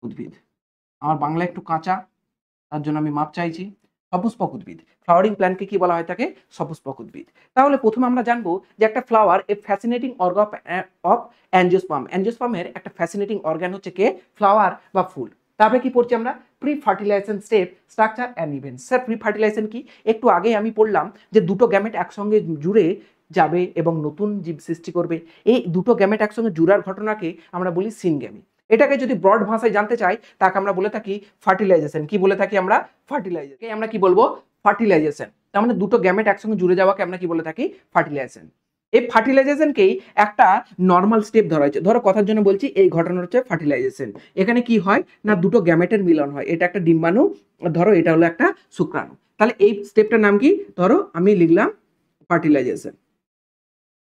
উদ্ভিদ। আমার বাংলা একটু কাঁচা, তার জন্য আমি মাপ চাইছি। সপুষ্পক উদ্ভিদ, ফ্লাওয়ারিং প্ল্যান্টকে কি বলা হয় থাকে, সপুষ্পক উদ্ভিদ। তাহলে প্রথমে আমরা জানবো যে একটা flower a fascinating organ of angiosperm. অ্যাঞ্জিওস্পার্মের একটা ফ্যাসিনেটিং অর্গান হচ্ছে কে, ফ্লাওয়ার বা ফুল। তারপরে কি পড়ছি আমরা, pre fertilization step, structure and events. Sir pre fertilization কি, একটু আগে আমি পড়লাম যে দুটো গ্যামেট একসঙ্গে জুড়ে যাবে এবং নতুন জীব সৃষ্টি করবে। এই দুটো গ্যামেট একসঙ্গে জুড়ার ঘটনাকে আমরা বলি সিনগ্যামি। এটাকে যদি ব্রড ভাষায় জানতে চাই তাকে আমরা বলে থাকি ফার্টিলাইজেশন। কি বলে থাকি আমরা, ফার্টিলাইজেশন। আমরা কি বলবো, ফার্টিলাইজেশন। তার মানে দুটো গ্যামেট একসঙ্গে জুড়ে যাওয়াকে আমরা কি বলে থাকি, ফার্টিলাইজেশন। এই ফার্টিলাইজেশনকেই একটা নর্মাল স্টেপ ধরা হয়েছে। ধরো কথার জন্য বলছি, এই ঘটনা হচ্ছে ফার্টিলাইজেশন। এখানে কি হয় না, দুটো গ্যামেটের মিলন হয়, এটা একটা ডিম্বাণু, ধরো এটা হলো একটা শুক্রাণু। তাহলে এই স্টেপটার নাম কি, ধরো আমি লিখলাম ফার্টিলাইজেশন।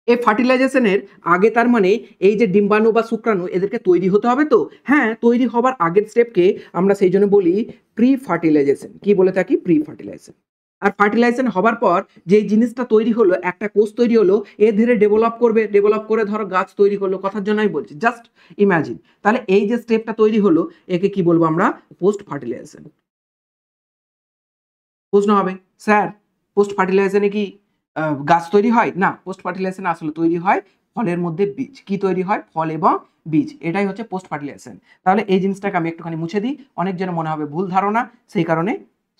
এই ফার্টিলাইজেশনের আগে তার মানে এই যে ডিম্বাণু বা শুক্রাণু এদেরকে তৈরি হতে হবে। তো হ্যাঁ, তৈরি হবার আগের স্টেপকে আমরা সেই জন্য বলি প্রি ফার্টিলাইজেশন। কি বলে থাকি, প্রি ফার্টিলাইজেশন। আর ফার্টিলাইজেশন হবার পর যে জিনিসটা তৈরি হলো, একটা কোষ তৈরি হলো, এ ধীরে ডেভেলপ করবে, ডেভেলপ করে ধরো গাছ তৈরি হলো। কথার জন্য আমি বলছি, জাস্ট ইমাজিন। তাহলে এই যে স্টেপটা তৈরি হলো একে কি বলবো আমরা, পোস্ট ফার্টিলাইজেশন। প্রশ্ন হবে, স্যার পোস্ট ফার্টিলাইজেশনে কি গাছ তৈরি হয়? না, পোস্ট ফার্টিলাইজেশন আসলে তৈরি হয় ফলের মধ্যে বীজ। কি তৈরি হয়, ফল এবং বীজ, এটাই হচ্ছে পোস্ট ফার্টিলাইজেশন। তাহলে এই জিনিসটাকে আমি একটুখানি মুছে দিই, অনেক যেন মনে হবে ভুল ধারণা, সেই কারণে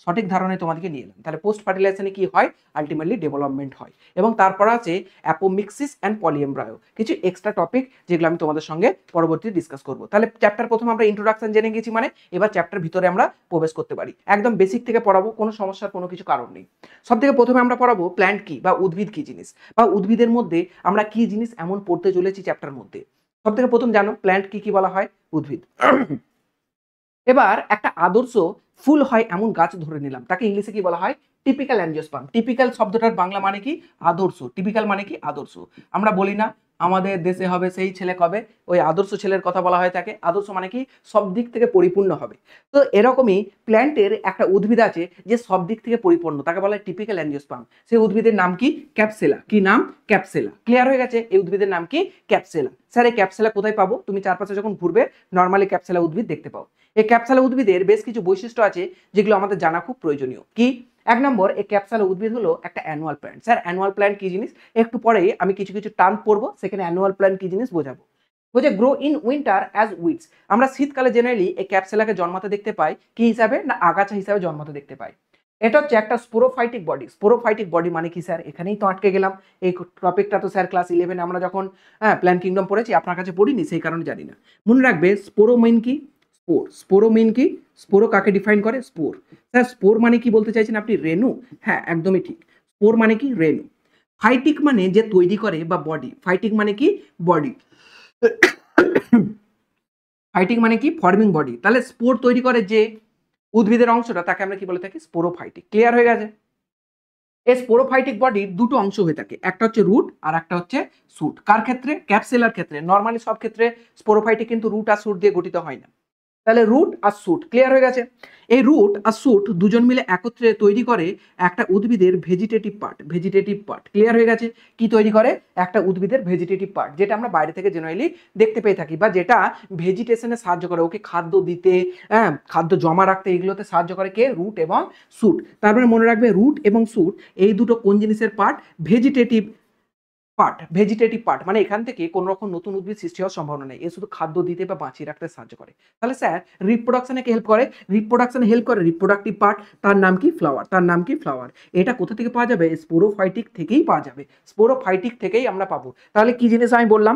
সঠিক ধারণায় তোমাদেরকে নিয়ে এলাম। তাহলে পোস্ট ফার্টিলাইজেশনে কি হয়, আলটিমেটলি ডেভেলপমেন্ট হয়। এবং তারপর আছে অ্যাপোমিক্সিস অ্যান্ড পলিএমব্রায়ো, কিছু এক্সট্রা টপিক যেগুলো আমি তোমাদের সঙ্গে পরবর্তীতে ডিসকাস করবো। তাহলে চ্যাপ্টার প্রথমে আমরা ইন্ট্রোডাকশন জেনে গেছি, মানে এবার চ্যাপ্টার ভিতরে আমরা প্রবেশ করতে পারি। একদম বেসিক থেকে পড়াবো, কোনো সমস্যার কোনো কিছু কারণ নেই। সব থেকে প্রথমে আমরা পড়াবো প্ল্যান্ট কি বা উদ্ভিদ কি জিনিস, বা উদ্ভিদের মধ্যে আমরা কি জিনিস এমন পড়তে চলেছি চ্যাপ্টার মধ্যে। সব থেকে প্রথম জানো প্ল্যান্ট কি বলা হয়, উদ্ভিদ। এবার একটা আদর্শ ফুল হয় এমন গাছ ধরে নিলাম, তাকে ইংলিশে কি বলা হয়, টিপিক্যাল অ্যাঞ্জিওস্পার্ম। টিপিক্যাল শব্দটার বাংলা মানে কি, আদর্শ। টিপিক্যাল মানে কি, আদর্শ। আমরা বলি না আমাদের দেশে হবে সেই ছেলে কবে, ওই আদর্শ ছেলের কথা বলা হয় থাকে। আদর্শ মানে কি, সব দিক থেকে পরিপূর্ণ হবে। তো এরকমই প্ল্যান্টের একটা উদ্ভিদ আছে যে সব দিক থেকে পরিপূর্ণ, তাকে বলা হয় টিপিক্যাল অ্যাঞ্জিওস্পার্ম। সেই উদ্ভিদের নাম কি, ক্যাপসুলা। কি নাম, ক্যাপসুলা। ক্লিয়ার হয়ে গেছে, এই উদ্ভিদের নাম কি, ক্যাপসুলা। স্যার এই ক্যাপসুলা কোথায় পাবো, তুমি চারপাশে যখন ঘুরবে নর্মালি ক্যাপসুলা উদ্ভিদ দেখতে পাও। এই ক্যাপসুলা উদ্ভিদের বেশ কিছু বৈশিষ্ট্য আছে যেগুলো আমাদের জানা খুব প্রয়োজনীয়। কি, এক নম্বর, এই ক্যাপসুলা উদ্ভিদ হলো একটা annual plant. Sir annual plant কি জিনিস, একটু পরে আমি কিছু কিছু টার্ম পড়বো, সেখানে অ্যানুয়াল প্ল্যান্ট কি জিনিস বোঝাবো। বলছে grow in winter as weeds. আমরা শীতকালে জেনারেলি এই ক্যাপসুলাকে জন্মাতে দেখতে পাই কি হিসাবে, না আগাছা হিসাবে জন্মাতে দেখতে পাই। এটা হচ্ছে একটা স্পোরোফাইটিক বডি। স্পোরোফাইটিক বডি মানে কি স্যার, এখানেই তো আটকে গেলাম। এই টপিকটা তো স্যার ক্লাস 11 আমরা যখন প্ল্যান্ট কিংডম পড়েছি, আপনার কাছে পড়িনি, সেই কারণে জানি না। মনে রাখবে স্পোরো মিন কি, স্পোর। স্পোরো মিন কি, স্পোরো কাকে ডিফাইন করে, স্পোর। স্যার স্পোর মানে কি বলতে চাইছেন আপনি, রেণু? হ্যাঁ একদমই ঠিক, স্পোর মানে কি, রেণু। ফাইটিক মানে যে তৈরি করে বা বডি, ফাইটিক মানে কি, বডি। ফাইটিং মানে কি, ফর্মিং বডি। তাহলে স্পোর তৈরি করে যে উদ্ভিদের অংশটা, তাকে আমরা কি বলে থাকি, স্পোরোফাইটিক। ক্লিয়ার হয়ে গেছে। এই স্পোরোফাইটিক বডির দুটো অংশ হয়ে থাকে, একটা হচ্ছে রুট আর একটা হচ্ছে শুট। কার ক্ষেত্রে, ক্যাপসুলার ক্ষেত্রে। নর্মালি সব ক্ষেত্রে স্পোরোফাইটিক কিন্তু রুট আর শুট দিয়ে গঠিত হয় না। তাহলে রুট আর শুট ক্লিয়ার হয়ে গেছে। এই রুট আর শুট দুজন মিলে একত্রে তৈরি করে একটা উদ্ভিদের vegetative part. Vegetative part clear হয়ে গেছে। কি তৈরি করে, একটা উদ্ভিদের ভেজিটেটিভ পার্ট, যেটা আমরা বাইরে থেকে জেনারেলি দেখতে পেয়ে থাকি, বা যেটা ভেজিটেশনে সাহায্য করে, ওকে খাদ্য দিতে, খাদ্য জমা রাখতে, এগুলোতে সাহায্য করে কে, রুট এবং শুট। তারপরে মনে রাখবে রুট এবং শুট এই দুটো কোন জিনিসের part, vegetative part. Vegetative part মানে এখান থেকে কোনো রকম নতুন উদ্ভিদ সৃষ্টি হওয়ার সম্ভাবনা নেই, এ শুধু খাদ্য দিতে বা বাঁচিয়ে রাখতে সাহায্য করে। তাহলে স্যার রিপ্রোডাকশনে কে হেল্প করে, রিপ্রোডাকশনে হেল্প করে রিপ্রোডাক্টিভ পার্ট, তার নাম কি, ফ্লাওয়ার। তার নাম কি, ফ্লাওয়ার। এটা কোথা থেকে পাওয়া যাবে, স্পোরোফাইটিক থেকেই পাওয়া যাবে। স্পোরোফাইটিক থেকেই আমরা পাবো। তাহলে কি জিনিস আমি বললাম,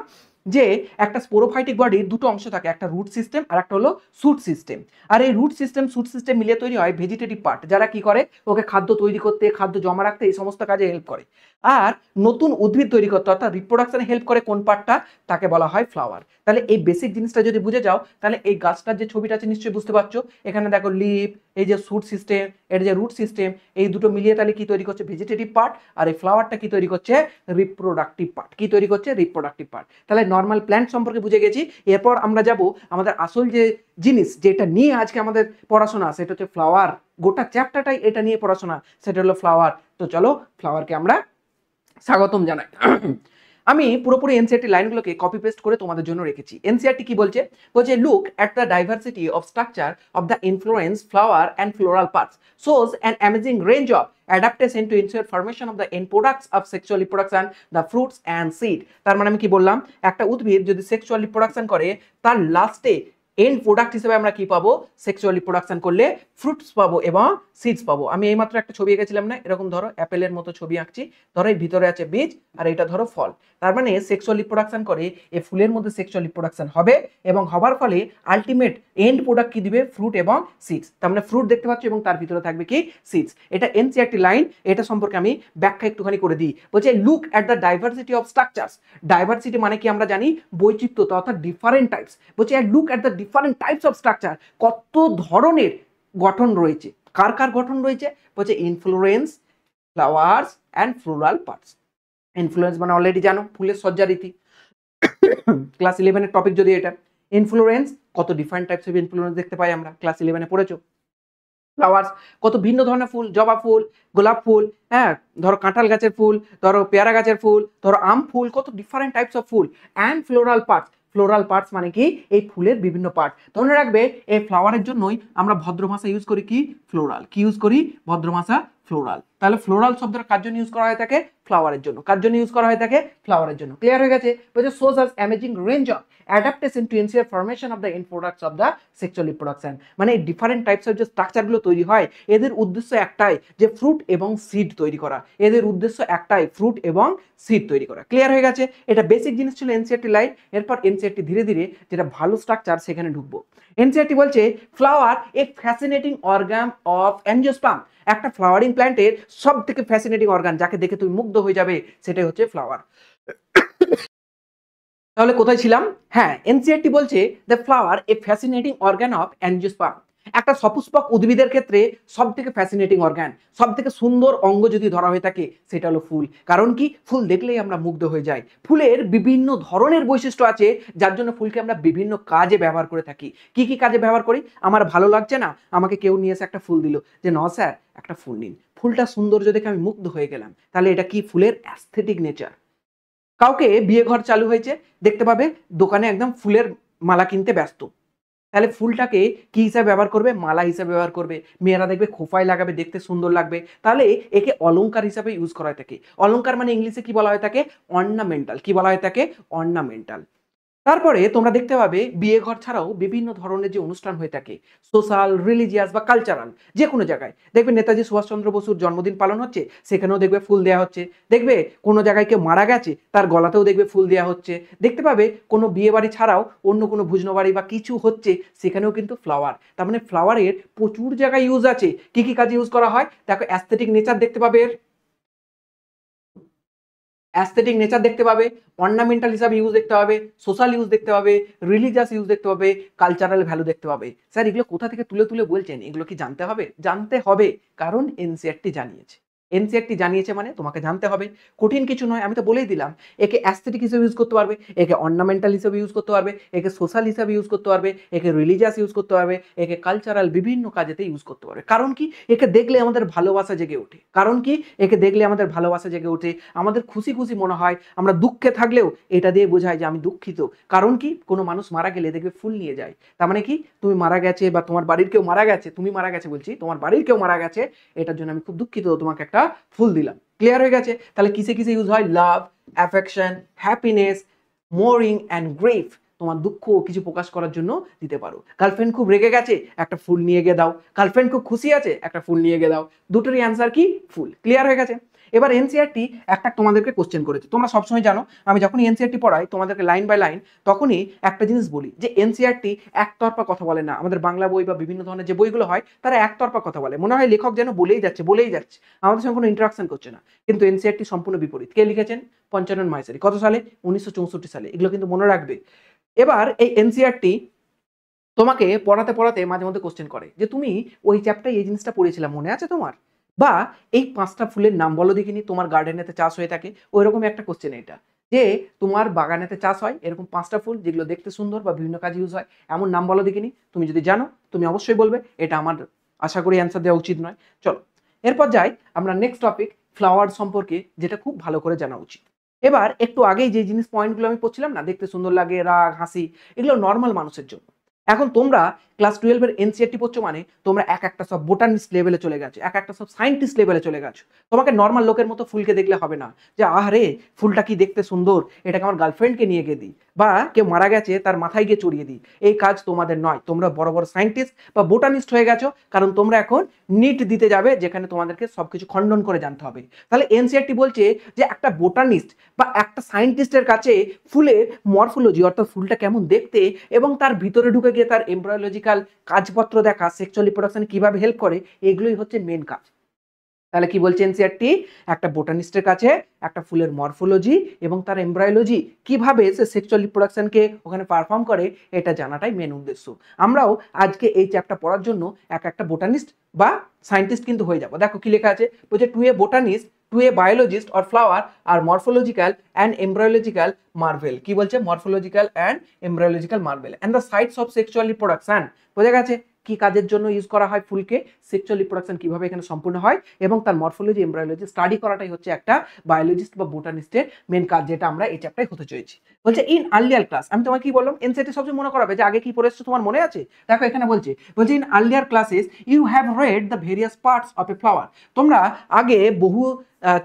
যে একটা স্পোরোফাইটিক বডির দুটো অংশ থাকে, একটা রুট সিস্টেম আর একটা হলো স্যুট সিস্টেম। আর এই রুট সিস্টেম স্যুট সিস্টেম মিলিয়ে তৈরি হয় ভেজিটেটিভ পার্ট, যারা কি করে ওকে খাদ্য তৈরি করতে, খাদ্য জমা রাখতে, এই সমস্ত কাজে হেল্প করে। আর নতুন উদ্ভিদ তৈরি করতে অর্থাৎ রিপ্রোডাকশনে হেল্প করে কোন পার্টটা, তাকে বলা হয় ফ্লাওয়ার। তাহলে এই বেসিক জিনিসটা যদি বুঝে যাও, তাহলে এই গাছটার যে ছবিটা আছে নিশ্চয়ই বুঝতে পারছো। এখানে দেখো লিপ, এই যে স্যুট সিস্টেম, এর যে রুট সিস্টেম, এই দুটো মিলিয়ে তাহলে কি তৈরি করছে, ভেজিটেটিভ পার্ট। আর এই ফ্লাওয়ারটা কি তৈরি করছে, রিপ্রোডাক্টিভ পার্ট। কি তৈরি করছে, রিপ্রোডাক্টিভ পার্ট। তাহলে নর্মাল প্ল্যান্ট সম্পর্কে বুঝে গেছি। এরপর আমরা যাব আমাদের আসল যে জিনিস, যেটা নিয়ে আজকে আমাদের পড়াশোনা, সেটা হচ্ছে ফ্লাওয়ার। গোটা চ্যাপ্টারটাই এটা নিয়ে পড়াশোনা, সেটা হলো ফ্লাওয়ার। তো চলো ফ্লাওয়ারকে আমরা স্বাগতম জানাই। আমি পুরোপুরি এনসিইআরটি লাইনগুলোকে কপি পেস্ট করে তোমাদের জন্য রেখেছি। এনসিইআরটি কি বলছে, বলছে look at the diversity of structure of the inflorescence flower and floral parts shows an amazing range of adaptation to ensure formation of the end products of sexual reproduction, the fruits and seed। তার মানে আমি কি বললাম, একটা উদ্ভিদ যদি sexual reproduction করে, তার লাস্টে এন্ড প্রোডাক্ট হিসেবে আমরা কি পাবো, সেক্সুয়াল রিপ্রোডাকশন করলে ফ্রুটস পাবো এবং সিডস পাবো। আমি এইমাত্র একটা ছবি এঁকেছিলাম না, এরকম ধরো অ্যাপেলের মতো ছবি আঁকছি, ধরো এই ভিতরে আছে বীজ আর এটা ধরো ফল। তার মানে সেক্সুয়াল রিপ্রোডাকশন করে এই ফুলের মধ্যে সেক্সুয়াল রিপ্রোডাকশন হবে এবং হবার ফলে আলটিমেট এন্ড প্রোডাক্ট কি দিবে, ফ্রুট এবং সিডস। তার মানে ফ্রুট দেখতে পাচ্ছ এবং তার ভিতরে থাকবে কি, সিডস। এটা এনসিইআরটি লাইন, এটা সম্পর্কে আমি ব্যাখ্যা একটুখানি করে দিই। বলছে look at the diversity of structures. Diversity মানে কি আমরা জানি, বৈচিত্র্যতা অর্থাৎ ডিফারেন্ট টাইপস। বলছে look at the different types of structure, কত ধরনের গঠন রয়েছে। কার কার গঠন রয়েছে, বলছে inflorescence, flowers and floral parts. Influence মানে অলরেডি জানো, ফুলের সজ্জারীতি, ক্লাস 11 এর টপিক যদি এটা। ইনফ্লুয়েন্স, কত ডিফারেন্ট টাইপস অফ ইনফ্লুয়েন্স দেখতে পাই আমরা, ক্লাস 11 পড়েছো। ফ্লাওয়ার্স, কত ভিন্ন ধরনের ফুল, জবা ফুল, গোলাপ ফুল, হ্যাঁ ধরো কাঁঠাল গাছের ফুল, ধরো পেয়ারা গাছের ফুল, ধরো আম ফুল, কত ডিফারেন্ট টাইপস অফ ফুল। And floral parts, floral parts মানে কি, এই ফুলের বিভিন্ন পার্ট। মনে রাখবে এই ফ্লাওয়ারের জন্যই আমরা ভদ্র ভাষা ইউজ করি কি, ফ্লোরাল। কি ইউজ করি, ভদ্র ভাষা ফ্লোরাল। তাহলে ফ্লোরাল শব্দটা কার জন্য ইউজ করা হয়ে থাকে, ফ্লাওয়ারের জন্য। কার জন্য ইউজ করা হয়ে থাকে, ফ্লাওয়ারের জন্য। ক্লিয়ার হয়ে গেছে। বলছে shows us amazing range of adaptation to ensure formation of the end products of the sexual reproduction। মানে ডিফারেন্ট টাইপস অফ যে স্ট্রাকচারগুলো তৈরি হয়, এদের উদ্দেশ্য একটাই, যে ফ্রুট এবং সিড তৈরি করা। এদের উদ্দেশ্য একটাই, ফ্রুট এবং সিড তৈরি করা। ক্লিয়ার হয়ে গেছে। এটা বেসিক জিনিস ছিল এনসিইআরটি লাইন। এরপর এনসিইআরটি ধীরে ধীরে যেটা ভালো স্ট্রাকচার, সেখানে ঢুকবো। এনসিইআরটি বলছে flower a fascinating organ of angiosperm. একটা ফ্লাওয়ারিং প্ল্যান্টের সব থেকে ফ্যাসিনেটিং অর্গান, যাকে দেখে তুমি মুগ্ধ হয়ে যাবে, সেটাই হচ্ছে ফ্লাওয়ার। তাহলে কোথায় ছিলাম, হ্যাঁ এনসিইআরটি বলছে the flower a fascinating organ of angiosperm. একটা সপুষ্পক উদ্ভিদের ক্ষেত্রে সব থেকে ফ্যাসিনেটিং অর্গান, সব থেকে সুন্দর অঙ্গ যদি ধরা হয়ে থাকে, সেটা হলো ফুল। কারণ কি, ফুল দেখলেই আমরা মুগ্ধ হয়ে যাই। ফুলের বিভিন্ন ধরনের বৈশিষ্ট্য আছে, যার জন্য ফুলকে আমরা বিভিন্ন কাজে ব্যবহার করে থাকি। কি কি কাজে ব্যবহার করি, আমার ভালো লাগছে না, আমাকে কেউ নিয়ে এসে একটা ফুল দিল, যে ন স্যার একটা ফুল নিন। ফুলটা সৌন্দর্য দেখে আমি মুগ্ধ হয়ে গেলাম, তাহলে এটা কি, ফুলের অ্যাস্থেটিক নেচার। কাউকে বিয়ে ঘর চালু হয়েছে, দেখতে পাবে দোকানে একদম ফুলের মালা কিনতে ব্যস্ত, তাহলে ফুলটাকে কি হিসাবে ব্যবহার করবে, মালা হিসাবে ব্যবহার করবে। মেয়েরা দেখবে খোপায় লাগাবে, দেখতে সুন্দর লাগবে, তাহলে একে অলংকার হিসাবে ইউজ করা হয়ে থাকে। অলংকার মানে ইংলিশে কি বলা হয়ে থাকে, অর্নামেন্টাল। কি বলা হয়ে থাকে, অর্নামেন্টাল। তারপরে তোমরা দেখতে পাবে বিয়ে ঘর ছাড়াও বিভিন্ন ধরনের যে অনুষ্ঠান হয়ে থাকে, সোশ্যাল, রিলিজিয়াস বা কালচারাল, যে কোনো জায়গায় দেখবে নেতাজি সুভাষচন্দ্র বসুর জন্মদিন পালন হচ্ছে, সেখানেও দেখবে ফুল দেওয়া হচ্ছে। দেখবে কোনো জায়গায় কেউ মারা গেছে, তার গলাতেও দেখবে ফুল দেওয়া হচ্ছে। দেখতে পাবে কোনো বিয়ে বাড়ি ছাড়াও অন্য কোনো ভুজনো বাড়ি বা কিছু হচ্ছে, সেখানেও কিন্তু ফ্লাওয়ার। তার মানে ফ্লাওয়ারের প্রচুর জায়গায় ইউজ আছে। কি কি কাজে ইউজ করা হয়, দেখো অ্যাস্থেটিক নেচার দেখতে পাবে, অ্যাস্থেটিক নেচার দেখতে পাবে, অর্নামেন্টাল হিসাবে ইউজ দেখতে পাবে, সোশ্যাল ইউজ দেখতে পাবে, রিলিজিয়াস ইউজ দেখতে পাবে, কালচারাল ভ্যালু দেখতে পাবে। স্যার এগুলো কোথা থেকে তুলে তুলে বলছেন, এগুলো কি জানতে হবে? জানতে হবে, কারণ এনসিইআরটি জানিয়েছে। এনসিইআরটি জানিয়েছে মানে তোমাকে জানতে হবে, কঠিন কিছু নয়। আমি তো বলেই দিলাম, একে অ্যাস্থেটিক হিসেবে ইউজ করতে পারবে, একে অর্নামেন্টাল হিসেবে ইউজ করতে পারবে, একে সোশ্যাল হিসেবে ইউজ করতে পারবে, একে রিলিজিয়াস ইউজ করতে পারবে, একে কালচারাল বিভিন্ন কাজেতে ইউজ করতে পারবে। কারণ কি, একে দেখলে আমাদের ভালোবাসা জেগে ওঠে। কারণ কি, একে দেখলে আমাদের ভালোবাসা জেগে ওঠে, আমাদের খুশি খুশি মনে হয়। আমরা দুঃখে থাকলেও এটা দিয়ে বোঝায় যে আমি দুঃখিত। কারণ কি, কোনো মানুষ মারা গেলে দেখবে ফুল নিয়ে যায়। তার মানে কি, তুমি মারা গেছে বা তোমার বাড়ির কেউ মারা গেছে, তুমি মারা গেছে বলছি, তোমার বাড়ির কেউ মারা গেছে, এটার জন্য আমি খুব দুঃখিত, তোমাকে একটা ফুল দিলাম। ক্লিয়ার হয়ে গেছে। তাহলে কিসে কিসে ইউজ হয়, love, affection, happiness, mourning and grief. তোমার দুঃখ কিছু প্রকাশ করার জন্য দিতে পারো। গার্লফ্রেন্ড খুব রেগে গেছে, একটা ফুল নিয়ে গিয়ে দাও। গার্লফ্রেন্ড খুব খুশি আছে, একটা ফুল নিয়ে গিয়ে দাও। দুটোরই অ্যান্সার কি? ফুল। ক্লিয়ার হয়ে গেছে? এবার এনসিআরটি একটা তোমাদেরকে কোশ্চেন করেছে। তোমরা সবসময় জানো আমি যখনই এনসিআরটি পড়াই তোমাদেরকে লাইন বাই লাইন তখনই একটা জিনিস বলি যে এনসিআরটি একতরফা কথা বলে না। আমাদের বাংলা বই বা বিভিন্ন ধরনের যে বইগুলো হয় তারা একতরফা কথা বলে, মনে হয় লেখক যেন বলেই যাচ্ছে, আমাদের সঙ্গে কোনো ইন্টারাকশন করছে না। কিন্তু এনসিআরটি সম্পূর্ণ বিপরীত। কে লিখেছেন? পঞ্চানন মাহেশ্বরী। কত সালে? 1964 সালে। এগুলো কিন্তু মনে রাখবে। এবার এই এনসিআরটি তোমাকে পড়াতে পড়াতে মাঝে মধ্যে কোশ্চেন করে যে তুমি ওই চ্যাপ্টারে এই জিনিসটা পড়েছিলাম, মনে আছে তোমার? বা এই 5টা ফুলের নাম বলো দেখিনি তোমার গার্ডেনেতে চাষ হয়ে থাকে। ওইরকম একটা কোশ্চেন এটা, যে তোমার বাগানেতে চাষ হয় এরকম 5টা ফুল যেগুলো দেখতে সুন্দর বা বিভিন্ন কাজে ইউজ হয়, এমন নাম বলো দেখিনি। তুমি যদি জানো তুমি অবশ্যই বলবে, এটা আমার আশা করি অ্যান্সার দেওয়া উচিত নয়। চলো এরপর যাই আমরা নেক্সট টপিক, ফ্লাওয়ার সম্পর্কে, যেটা খুব ভালো করে জানা উচিত। এবার একটু আগেই যে জিনিস পয়েন্টগুলো আমি পড়ছিলাম না, দেখতে সুন্দর লাগে, রাগ, হাসি, এগুলো নর্মাল মানুষের জন্য। এখন তোমরা ক্লাস 12-এর এনসিআরটি পড়ছো মানে তোমরা এক একটা সব বোটানিস্ট লেভেলে চলে গেছো, এক একটা সব সায়েন্টিস্ট লেভেলে চলে গেছো। তোমাকে নর্মাল লোকের মতো ফুলকে দেখলে হবে না যে আরে ফুলটা কি দেখতে সুন্দর, এটাকে আমার গার্লফ্রেন্ডকে নিয়ে গিয়ে দিই, বা কেউ মারা গেছে তার মাথায় গিয়ে চড়িয়ে দিই। এই কাজ তোমাদের নয়। তোমরা বড় বড় সায়েন্টিস্ট বা বোটানিস্ট হয়ে গেছো, কারণ তোমরা এখন নিট দিতে যাবে, যেখানে তোমাদেরকে সবকিছু খণ্ডন করে জানতে হবে। তাহলে এনসিআরটি বলছে যে একটা বোটানিস্ট বা একটা সায়েন্টিস্টের কাছে ফুলের মরফোলজি অর্থাৎ ফুলটা কেমন দেখতে এবং তার ভিতরে ঢুকে গিয়ে তার এমব্রায়োলজিক্যাল কাজপত্র দেখা, সেক্সুয়াল রিপ্রোডাকশনে কিভাবে হেল্প করে, এগুলোই হচ্ছে মেন কাজ। তাহলে কি বলছে এনসিআরটি? একটা বোটানিস্টের কাছে একটা ফুলের মরফোলজি এবং তার এমব্রায়োলজি কিভাবে সে সেক্সুয়াল রিপ্রোডাকশনকে ওখানে পারফর্ম করে, এটা জানাটাই মেন উদ্দেশ্য। আমরাও আজকে এই চ্যাপ্টার পড়ার জন্য একটা বোটানিস্ট বা সায়েন্টিস্ট কিন্তু হয়ে যাব। দেখো কি লেখা আছে, বলছে to a botanist, to a biologist or flower are morphological and embryological marvel. কি বলছে? Morphological and embryological marvel and the sites of sexual reproduction. বোঝা গেছে কি কাজের জন্য ইউজ করা হয় ফুলকে, সেক্সুয়াল রিপ্রোডাকশন কিভাবে এখানে সম্পূর্ণ হয় এবং তার মরফোলজি এমব্রায়োলজি স্টাডি করাটাই হচ্ছে একটা বায়োলজিস্ট বা বোটানিস্টের মেন কাজ, যেটা আমরা এই চ্যাপ্টারে হতে চলেছি। বলছে ইন আর্লিয়ার ক্লাস, আমি তোমাকে কি বললাম এনসিআরটি সবসময় মনে করাবে যে আগে কি পড়ে এসছো তোমার মনে আছে। দেখো এখানে বলছে in earlier classes you have read the various parts of a flower. তোমরা আগে বহু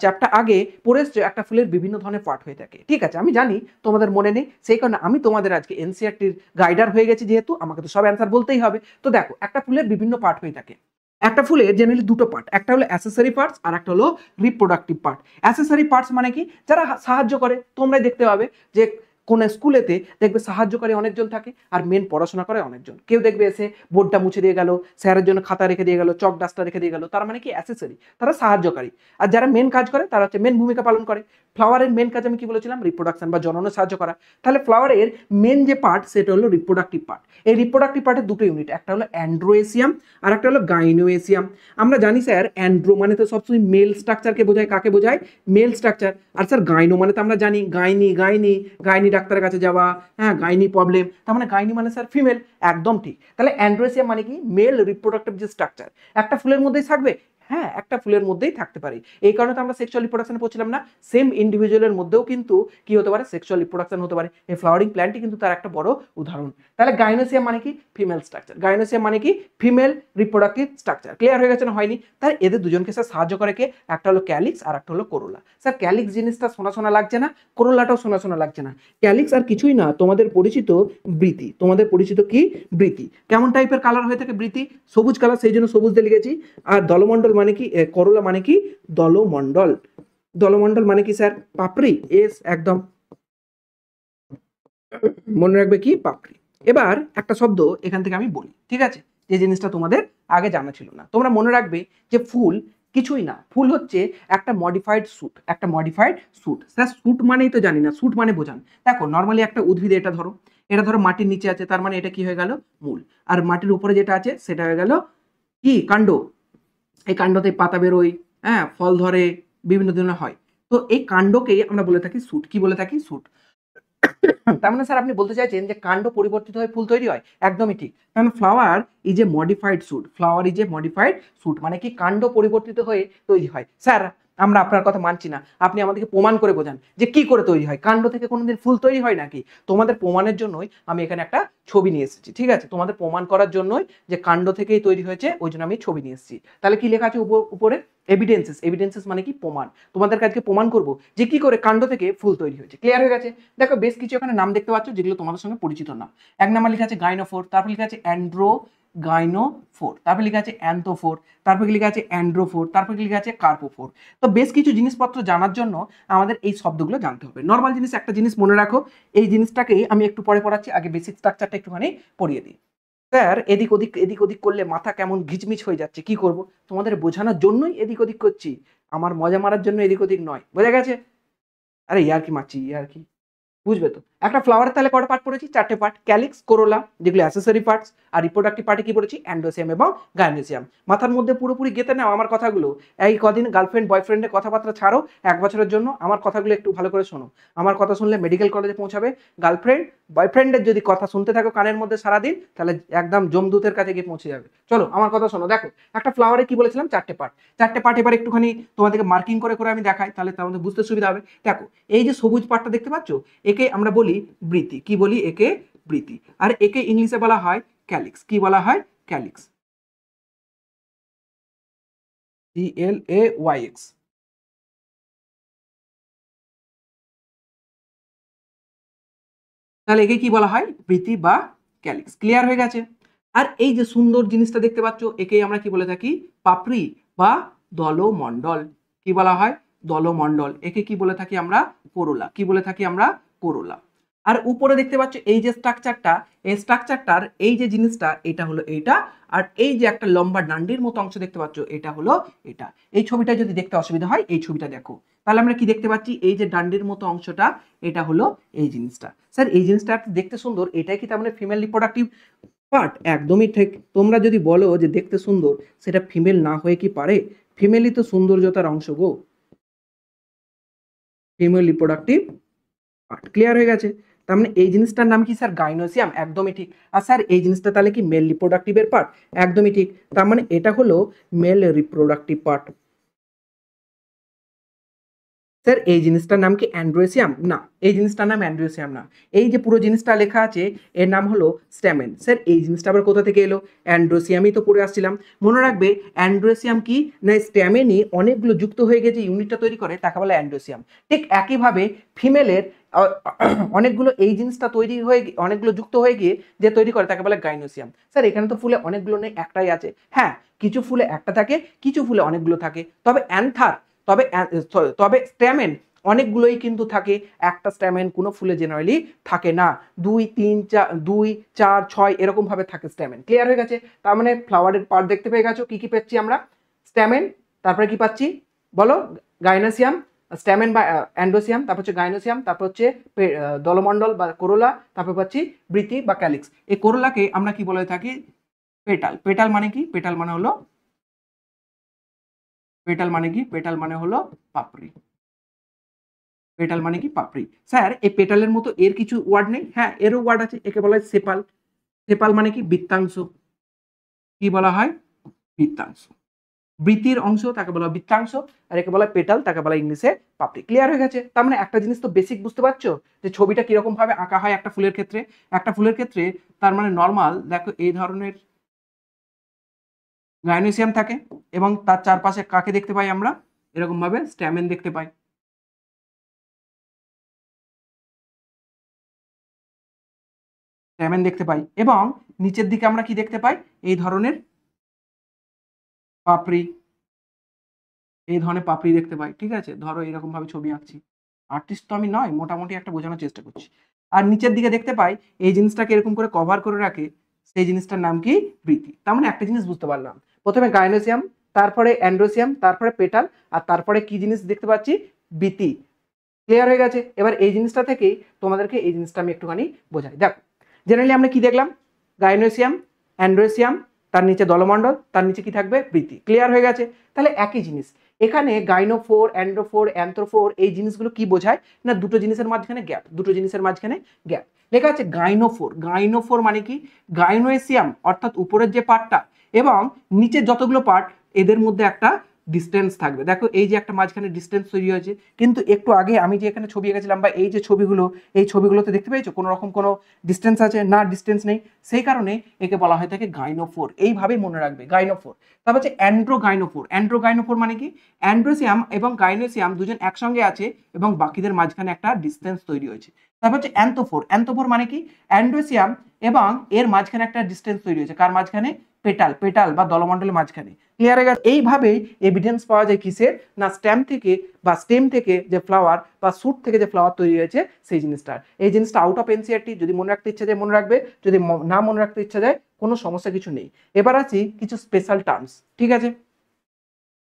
চ্যাপ্টার আগে পড়ে এসছো একটা ফুলের বিভিন্ন ধরনের পার্ট হয়ে থাকে। ঠিক আছে, আমি জানি তোমাদের মনে নেই, সেই কারণে আমি তোমাদের আজকে এনসিআরটির গাইডার হয়ে গেছি, যেহেতু আমাকে তো সব অ্যান্সার বলতেই হবে। তো দেখো একটা ফুলের বিভিন্ন পার্ট হয়ে থাকে। একটা ফুলের জেনারেলি দুটো পার্ট, একটা হলো অ্যাসেসরি পার্টস আর একটা হলো রিপ্রোডাক্টিভ পার্ট। অ্যাসেসরি পার্টস মানে কি? যারা সাহায্য করে। তোমরাই দেখতে পাবে যে কোন স্কুলেতে দেখবে সাহায্যকারী অনেকজন থাকে আর মেন পড়াশোনা করে অনেকজন। কেউ দেখবে এসে বোর্ডটা মুছে দিয়ে গেল, স্যারের জন্য খাতা রেখে দিয়ে গেল, চক ডাস্টার রেখে দিয়ে গেল, তার মানে কি অ্যাসেসরি, তারা সাহায্যকারী। আর যারা মেন কাজ করে তারা হচ্ছে মেন ভূমিকা পালন করে। ফ্লাওয়ারের মেন কাজ আমি কি বলেছিলাম? রিপ্রোডাকশন বা জননে সাহায্য করা। তাহলে ফ্লাওয়ারের মেন যে পার্ট সেটা হলো রিপ্রোডাক্টিভ পার্ট। এই রিপ্রোডাক্টিভ পার্টের দুটো ইউনিট, একটা হলো অ্যান্ড্রোয়েসিয়াম আর একটা হলো গাইনোয়েসিয়াম। আমরা জানি স্যার অ্যান্ড্রো মানে তো সবসময় মেল স্ট্রাকচারকে বোঝায়। কাকে বোঝায়? Male structure. আর স্যার গাইনো মানে তো আমরা জানি গাইনি গাইনি গাইনি ডাক্তারের কাছে যাওয়া, হ্যাঁ গাইনি প্রবলেম, তার মানে গাইনি মানে স্যার ফিমেল। একদম ঠিক। তাহলে অ্যান্ড্রোয়েসিয়াম মানে কি? মেল রিপ্রোডাক্টিভ যে স্ট্রাকচার। একটা ফুলের মধ্যেই থাকবে? হ্যাঁ, একটা ফুলের মধ্যেই থাকতে পারে। এই কারণে তো আমরা সেক্সুয়াল রিপ্রোডাকশনে পড়ছিলাম না, সেম ইন্ডিভিজুয়ালের মধ্যেও কিন্তু কি হতে পারে? সেক্সুয়াল রিপ্রোডাকশন হতে পারে। এই ফ্লাওয়ারিং প্ল্যান্টই কিন্তু তার একটা বড় উদাহরণ। তাহলে গাইনোসিয়াম মানে কি? Female structure. গাইনোসিয়াম মানে কি? Female reproductive structure. ক্লিয়ার হয়ে গেছে না? হয়নি? তাহলে এদের দুজনকে স্যার সাহায্য করে কে? একটা হলো ক্যালিক্স আর একটা হলো কোরোলা। স্যার ক্যালিক্স জিনিসটা শোনা শোনা লাগছে না? কোরোলাটাও শোনা শোনা লাগছে না? ক্যালিক্স আর কিছুই না, তোমাদের পরিচিত বৃতি। তোমাদের পরিচিত কি? বৃতি। কেমন টাইপের কালার হয়ে থাকে বৃতি? সবুজ কালার, সেই জন্য সবুজ দিয়ে লিখেছি। আর দলমণ্ডল মানে কি? করোলা মানে কি? দলমণ্ডল। দলমণ্ডল মানে কি স্যার? পাপড়ি। এস, একদম মনে রাখবে কি? পাপড়ি। এবার একটা শব্দ এখান থেকে আমি বলি, ঠিক আছে, যে জিনিসটা তোমাদের আগে জানা ছিল না। তোমরা মনে রাখবে যে ফুল কিছুই না, ফুল হচ্ছে একটা মডিফাইড স্যুট। একটা মডিফাইড স্যুট। স্যার স্যুট মানেই তো জানি না, স্যুট মানে বোঝান। দেখো নর্মালি একটা উদ্ভিদ, এটা ধরো, এটা ধরো মাটির নিচে আছে, তার মানে এটা কি হয়ে গেল? মূল। আর মাটির উপরে যেটা আছে সেটা হয়ে গেল কি? কাণ্ড। এই কাণ্ডতে পাতা বেরোয়, হ্যাঁ, ফল ধরে, বিভিন্ন ধরনের হয়। তো এই কাণ্ডকেই আমরা বলে থাকি স্যুট। কি বলে থাকি? স্যুট। তার মানে স্যার আপনি বলতে চাইছেন যে কাণ্ড পরিবর্তিত হয়ে ফুল তৈরি হয়? একদমই ঠিক। কারণ flower is a modified shoot. Flower is a modified shoot মানে কি? কাণ্ড পরিবর্তিত হয়ে তৈরি হয়। স্যার আমরা আপনার কথা মানছি না, আপনি আমাদেরকে প্রমাণ করে বোঝান যে কি করে তৈরি হয়। কাণ্ড থেকে কোনোদিন ফুল তৈরি হয় নাকি? তোমাদের প্রমাণের জন্যই আমি এখানে একটা ছবি নিয়ে এসেছি, ঠিক আছে, তোমাদের প্রমাণ করার জন্যই যে কাণ্ড থেকেই তৈরি হয়েছে, ওই জন্য আমি ছবি নিয়ে এসেছি। তাহলে কি লেখা আছে উপরে? এভিডেন্সেস মানে কি প্রমাণ, তোমাদের কাছে প্রমাণ করব যে কি করে কাণ্ড থেকে ফুল তৈরি হয়েছে। ক্লিয়ার হয়ে গেছে? দেখো বেশ কিছু এখানে নাম দেখতে পাচ্ছ যেগুলো তোমাদের সঙ্গে পরিচিত না। এক নাম্বার লেখা আছে গাইনোফোর, তারপর লেখা আছে গাইনোফোর, তারপর লেখা আছে অ্যান্থোফোর, তারপর লেখা আছে অ্যান্ড্রোফোর, তারপর লেখা আছে কার্পোফোর। তো বেশ কিছু জিনিসপত্র জানার জন্য আমাদের এই শব্দগুলো জানতে হবে। নর্মাল জিনিস একটা জিনিস মনে রাখো, এই জিনিসটাকে আমি একটু পরে পড়াচ্ছি, আগে বেসিক স্ট্রাকচারটা একটুখানি পড়িয়ে দিই। স্যার এদিক ওদিক করলে মাথা কেমন ঘিচমিচ হয়ে যাচ্ছে, কি করব? তোমাদের বোঝানোর জন্যই এদিক ওদিক করছি, আমার মজা মারার জন্য এদিক ওদিক নয়। বোঝা গেছে? আরে ইয়ার কি মারছি, ইয়ার কি, বুঝবে তো। একটা ফ্লাওয়ারের তাহলে কটা পার্ট পড়েছি? 4টে পার্ট, ক্যালিক্স, কোরোলা যেগুলো অ্যাসেসরি পার্টস, আর রিপ্রোডাক্টিভ পার্টে কি পড়েছি? অ্যান্ডোসিয়াম এবং গাইনোসিয়াম। মাথার মধ্যে পুরোপুরি গেঁথে নাও আমার কথাগুলো। এই কদিন গার্লফ্রেন্ড বয়ফ্রেন্ডের কথাবার্তা ছাড়ো, 1 বছরের জন্য আমার কথাগুলো একটু ভালো করে শোনো। আমার কথা শুনলে মেডিকেল কলেজে পৌঁছাবে। গার্লফ্রেন্ড বয়ফ্রেন্ডের যদি কথা শুনতে থাকো কানের মধ্যে সারাদিন, তাহলে একদম যমদূতের কাছে গিয়ে পৌঁছে যাবে। চলো আমার কথা শোনো। দেখো একটা ফ্লাওয়ারে কি বলেছিলাম? 4টে পার্ট। 4টে পার্ট এবার একটুখানি তোমাদেরকে মার্কিং করে করে আমি দেখাই, তাহলে তোমাদের বুঝতে সুবিধা হবে। দেখো এই যে সবুজ পার্টটা দেখতে পাচ্ছ, একে আমরা বলি বৃতি। কি বলি? একে বৃতি। আর একে ইংলিশে বলা হয় ক্যালিক্স। কি বলা হয়? Calyx, CLAYX। তাহলে একে কি বলা হয়? বৃতি বা ক্যালিক্স। ক্লিয়ার হয়ে গেছে? আর এই যে সুন্দর জিনিসটা দেখতে পাচ্ছ, একে আমরা কি বলে থাকি? পাপড়ি বা দলমণ্ডল। কি বলা হয়? দলমণ্ডল। একে কি বলে থাকি আমরা? কোরোলা। কি বলে থাকি আমরা? কোরোলা। আর উপরে দেখতে পাচ্ছ এই যে স্ট্রাকচারটা, এই স্ট্রাকচারটার এই যে জিনিসটা, এটা হলো এইটা। আর এই যে একটা লম্বা ডান্ডির মতো অংশ দেখতে পাচ্ছ, এটা হলো এটা। এই ছবিটা যদি দেখতে অসুবিধা হয়, এই ছবিটা দেখো, তাহলে আমরা কি দেখতে পাচ্ছি? এই যে ডান্ডির মতো অংশটা, এটা হলো এই জিনিসটা। স্যার এই জিনিসটা দেখতে সুন্দর, এটাই কি তার মানে ফিমেল রিপ্রোডাক্টিভ পার্ট? একদমই ঠিক। তোমরা যদি বলো যে দেখতে সুন্দর, সেটা ফিমেল না হয়ে কি পারে? ফিমেলই তো সৌন্দর্যতার অংশ গো, ফিমেল রিপ্রোডাক্টিভ পার্ট। ক্লিয়ার হয়ে গেছে? তার মানে এই জিনিসটার নাম কি স্যার? গাইনোসিয়াম। একদমই ঠিক। আর স্যার এই জিনিসটা তাহলে কি মেল রিপ্রোডাক্টিভের পার্ট? একদমই ঠিক। তার মানে এটা হলো মেল রিপ্রোডাক্টিভ পার্ট। স্যার এই জিনিসটার নাম কি অ্যান্ড্রোসিয়াম? না, এই জিনিসটার নাম অ্যান্ড্রোসিয়াম না। এই যে পুরো জিনিসটা লেখা আছে, এর নাম হলো স্ট্যামেন। স্যার এই জিনিসটা আবার কোথা থেকে এলো? অ্যান্ড্রোসিয়ামই তো পড়ে আসছিলাম। মনে রাখবে অ্যান্ড্রোসিয়াম কি না, স্ট্যামেনই অনেকগুলো যুক্ত হয়ে গেছে ইউনিটটা তৈরি করে, তাকে বলে অ্যান্ড্রোসিয়াম। ঠিক একইভাবে ফিমেলের অনেকগুলো এই জিনিসটা তৈরি হয়ে অনেকগুলো যুক্ত হয়ে গিয়ে যে তৈরি করে, তাকে বলে গাইনোসিয়াম। স্যার এখানে তো ফুলে অনেকগুলো নেই, একটাই আছে। হ্যাঁ, কিছু ফুলে একটা থাকে, কিছু ফুলে অনেকগুলো থাকে। তবে অ্যান্থার, তবে তবে স্ট্যামেন অনেকগুলোই কিন্তু থাকে। একটা স্ট্যামেন কোনো ফুলে জেনারেলি থাকে না। 2 3 4 2 4 6 এরকম ভাবে থাকে স্ট্যামেন। ক্লিয়ার হয়ে গেছে? তার মানে ফ্লাওয়ারের পার্ট দেখতে পেয়ে গেছো, কি কি পাচ্ছি আমরা? স্ট্যামেন, তারপরে কি পাচ্ছি বলো? গাইনোসিয়াম, স্ট্যামেন বা অ্যান্ডোসিয়াম, তারপর হচ্ছে গাইনোসিয়াম, তারপর হচ্ছে দলমণ্ডল বা কোরোলা, তারপর পাচ্ছি বৃতি বা ক্যালিক্স। এই কোরোলাকে আমরা কি বলে থাকি? পেটাল। পেটাল মানে কি? পেটাল মানে হলো পেটাল মানে কি? পেটাল মানে হলো পাপড়ি। পেটাল মানে কি? পাপড়ি। স্যার এই পেটালের মতো এর কিছু ওয়ার্ড নেই? হ্যাঁ, এরও ওয়ার্ড আছে। একে বলা হয় সেপাল। সেপাল মানে কি? বৃত্তাংশ। কি বলা হয়? বৃত্তাংশ। বৃত্তির অংশ তাকে বলা হয় বৃত্তাংশ, আর একে বলা হয় পেটাল, তাকে বলা হয় ইংলিশে পাপড়ি। ক্লিয়ার হয়ে গেছে? তার মানে একটা জিনিস তো বেসিক বুঝতে পারছো যে ছবিটা কিরকম ভাবে আঁকা হয় একটা ফুলের ক্ষেত্রে। একটা ফুলের ক্ষেত্রে তার মানে নর্মাল দেখো এই ধরনের গাইনোসিয়াম থাকে, এবং তার চারপাশে কাকে দেখতে পাই আমরা? এরকম ভাবে স্ট্যামেন দেখতে পাই। স্ট্যামেন দেখতে পাই, এবং নিচের দিকে আমরা কি দেখতে পাই? এই ধরনের পাপড়ি। এই ধরনের পাপড়ি দেখতে পাই। ঠিক আছে? ধরো এরকম ভাবে ছবি আঁকছি। আর্টিস্ট তো আমি নয়, মোটামুটি একটা বোঝানোর চেষ্টা করছি। আর নিচের দিকে দেখতে পাই এই জিনিসটাকে এরকম করে কভার করে রাখে, সেই জিনিসটার নাম কি? বৃতি। তার মানে একটা জিনিস বুঝতে পারলাম, প্রথমে গাইনোসিয়াম, তারপরে অ্যান্ড্রোসিয়াম, তারপরে পেটাল, আর তারপরে কি জিনিস দেখতে পাচ্ছি? বৃতি। ক্লিয়ার হয়ে গেছে? এবার এই জিনিসটা থেকেই তোমাদেরকে এই জিনিসটা আমি একটুখানি বোঝাই। দেখো জেনারেলি আমরা কি দেখলাম? গাইনোসিয়াম, অ্যান্ড্রোসিয়াম, তার নিচে দলমণ্ডল, তার নিচে কি থাকবে? বৃতি। ক্লিয়ার হয়ে গেছে? তাহলে একই জিনিস এখানে গাইনোফোর, অ্যান্ড্রোফোর, অ্যান্থ্রোফোর, এই জিনিসগুলো কি বোঝায় না? দুটো জিনিসের মাঝখানে গ্যাপ, দুটো জিনিসের মাঝখানে গ্যাপ। লেখা আছে গাইনোফোর। গাইনোফোর মানে কি? গাইনোয়েসিয়াম অর্থাৎ উপরের যে পার্টটা এবং নিচের যতগুলো পার্ট, এদের মধ্যে একটা ডিস্টেন্স থাকবে। দেখো এই যে একটা মাঝখানে ডিস্টেন্স তৈরি হয়েছে, কিন্তু একটু আগে আমি যে এখানে ছবি এঁকেছিলাম বা এই যে ছবিগুলো, এই ছবিগুলোতে দেখতে পেয়েছো কোনো রকম কোনো ডিস্টেন্স আছে না? ডিস্টেন্স নেই, সেই কারণে একে বলা হয় থাকে গাইনোফোর। এইভাবেই মনে রাখবে, গাইনোফোর। তারপর হচ্ছে অ্যান্ড্রোগাইনোফোর। অ্যান্ড্রোগাইনোফোর মানে কি? অ্যান্ড্রোসিয়াম এবং গাইনোসিয়াম দুজন একসঙ্গে আছে এবং বাকিদের মাঝখানে একটা ডিস্টেন্স তৈরি হয়েছে। তারপর হচ্ছে অ্যান্থোফোর। অ্যান্থোফোর মানে কি? অ্যান্ড্রোসিয়াম এবং এর মাঝখানে একটা ডিস্টেন্স তৈরি হয়েছে। কার মাঝখানে? পেটাল, পেটাল বা দলমণ্ডলের মাঝখানে। ক্লিয়ার হয়ে গেছে? এইভাবেই এভিডেন্স পাওয়া যায় কিসের? না স্টেম থেকে বা স্টেম থেকে যে ফ্লাওয়ার বা শুট থেকে যে ফ্লাওয়ার তৈরি হয়েছে সেই জিনিসটার। এই জিনিসটা আউট অফ এনসিইআরটি, যদি মনে রাখতে ইচ্ছা যায় মনে রাখবে, যদি না মনে রাখতে ইচ্ছা যায় কোনো সমস্যা কিছু নেই। এবার আছি কিছু স্পেশাল টার্মস, ঠিক আছে?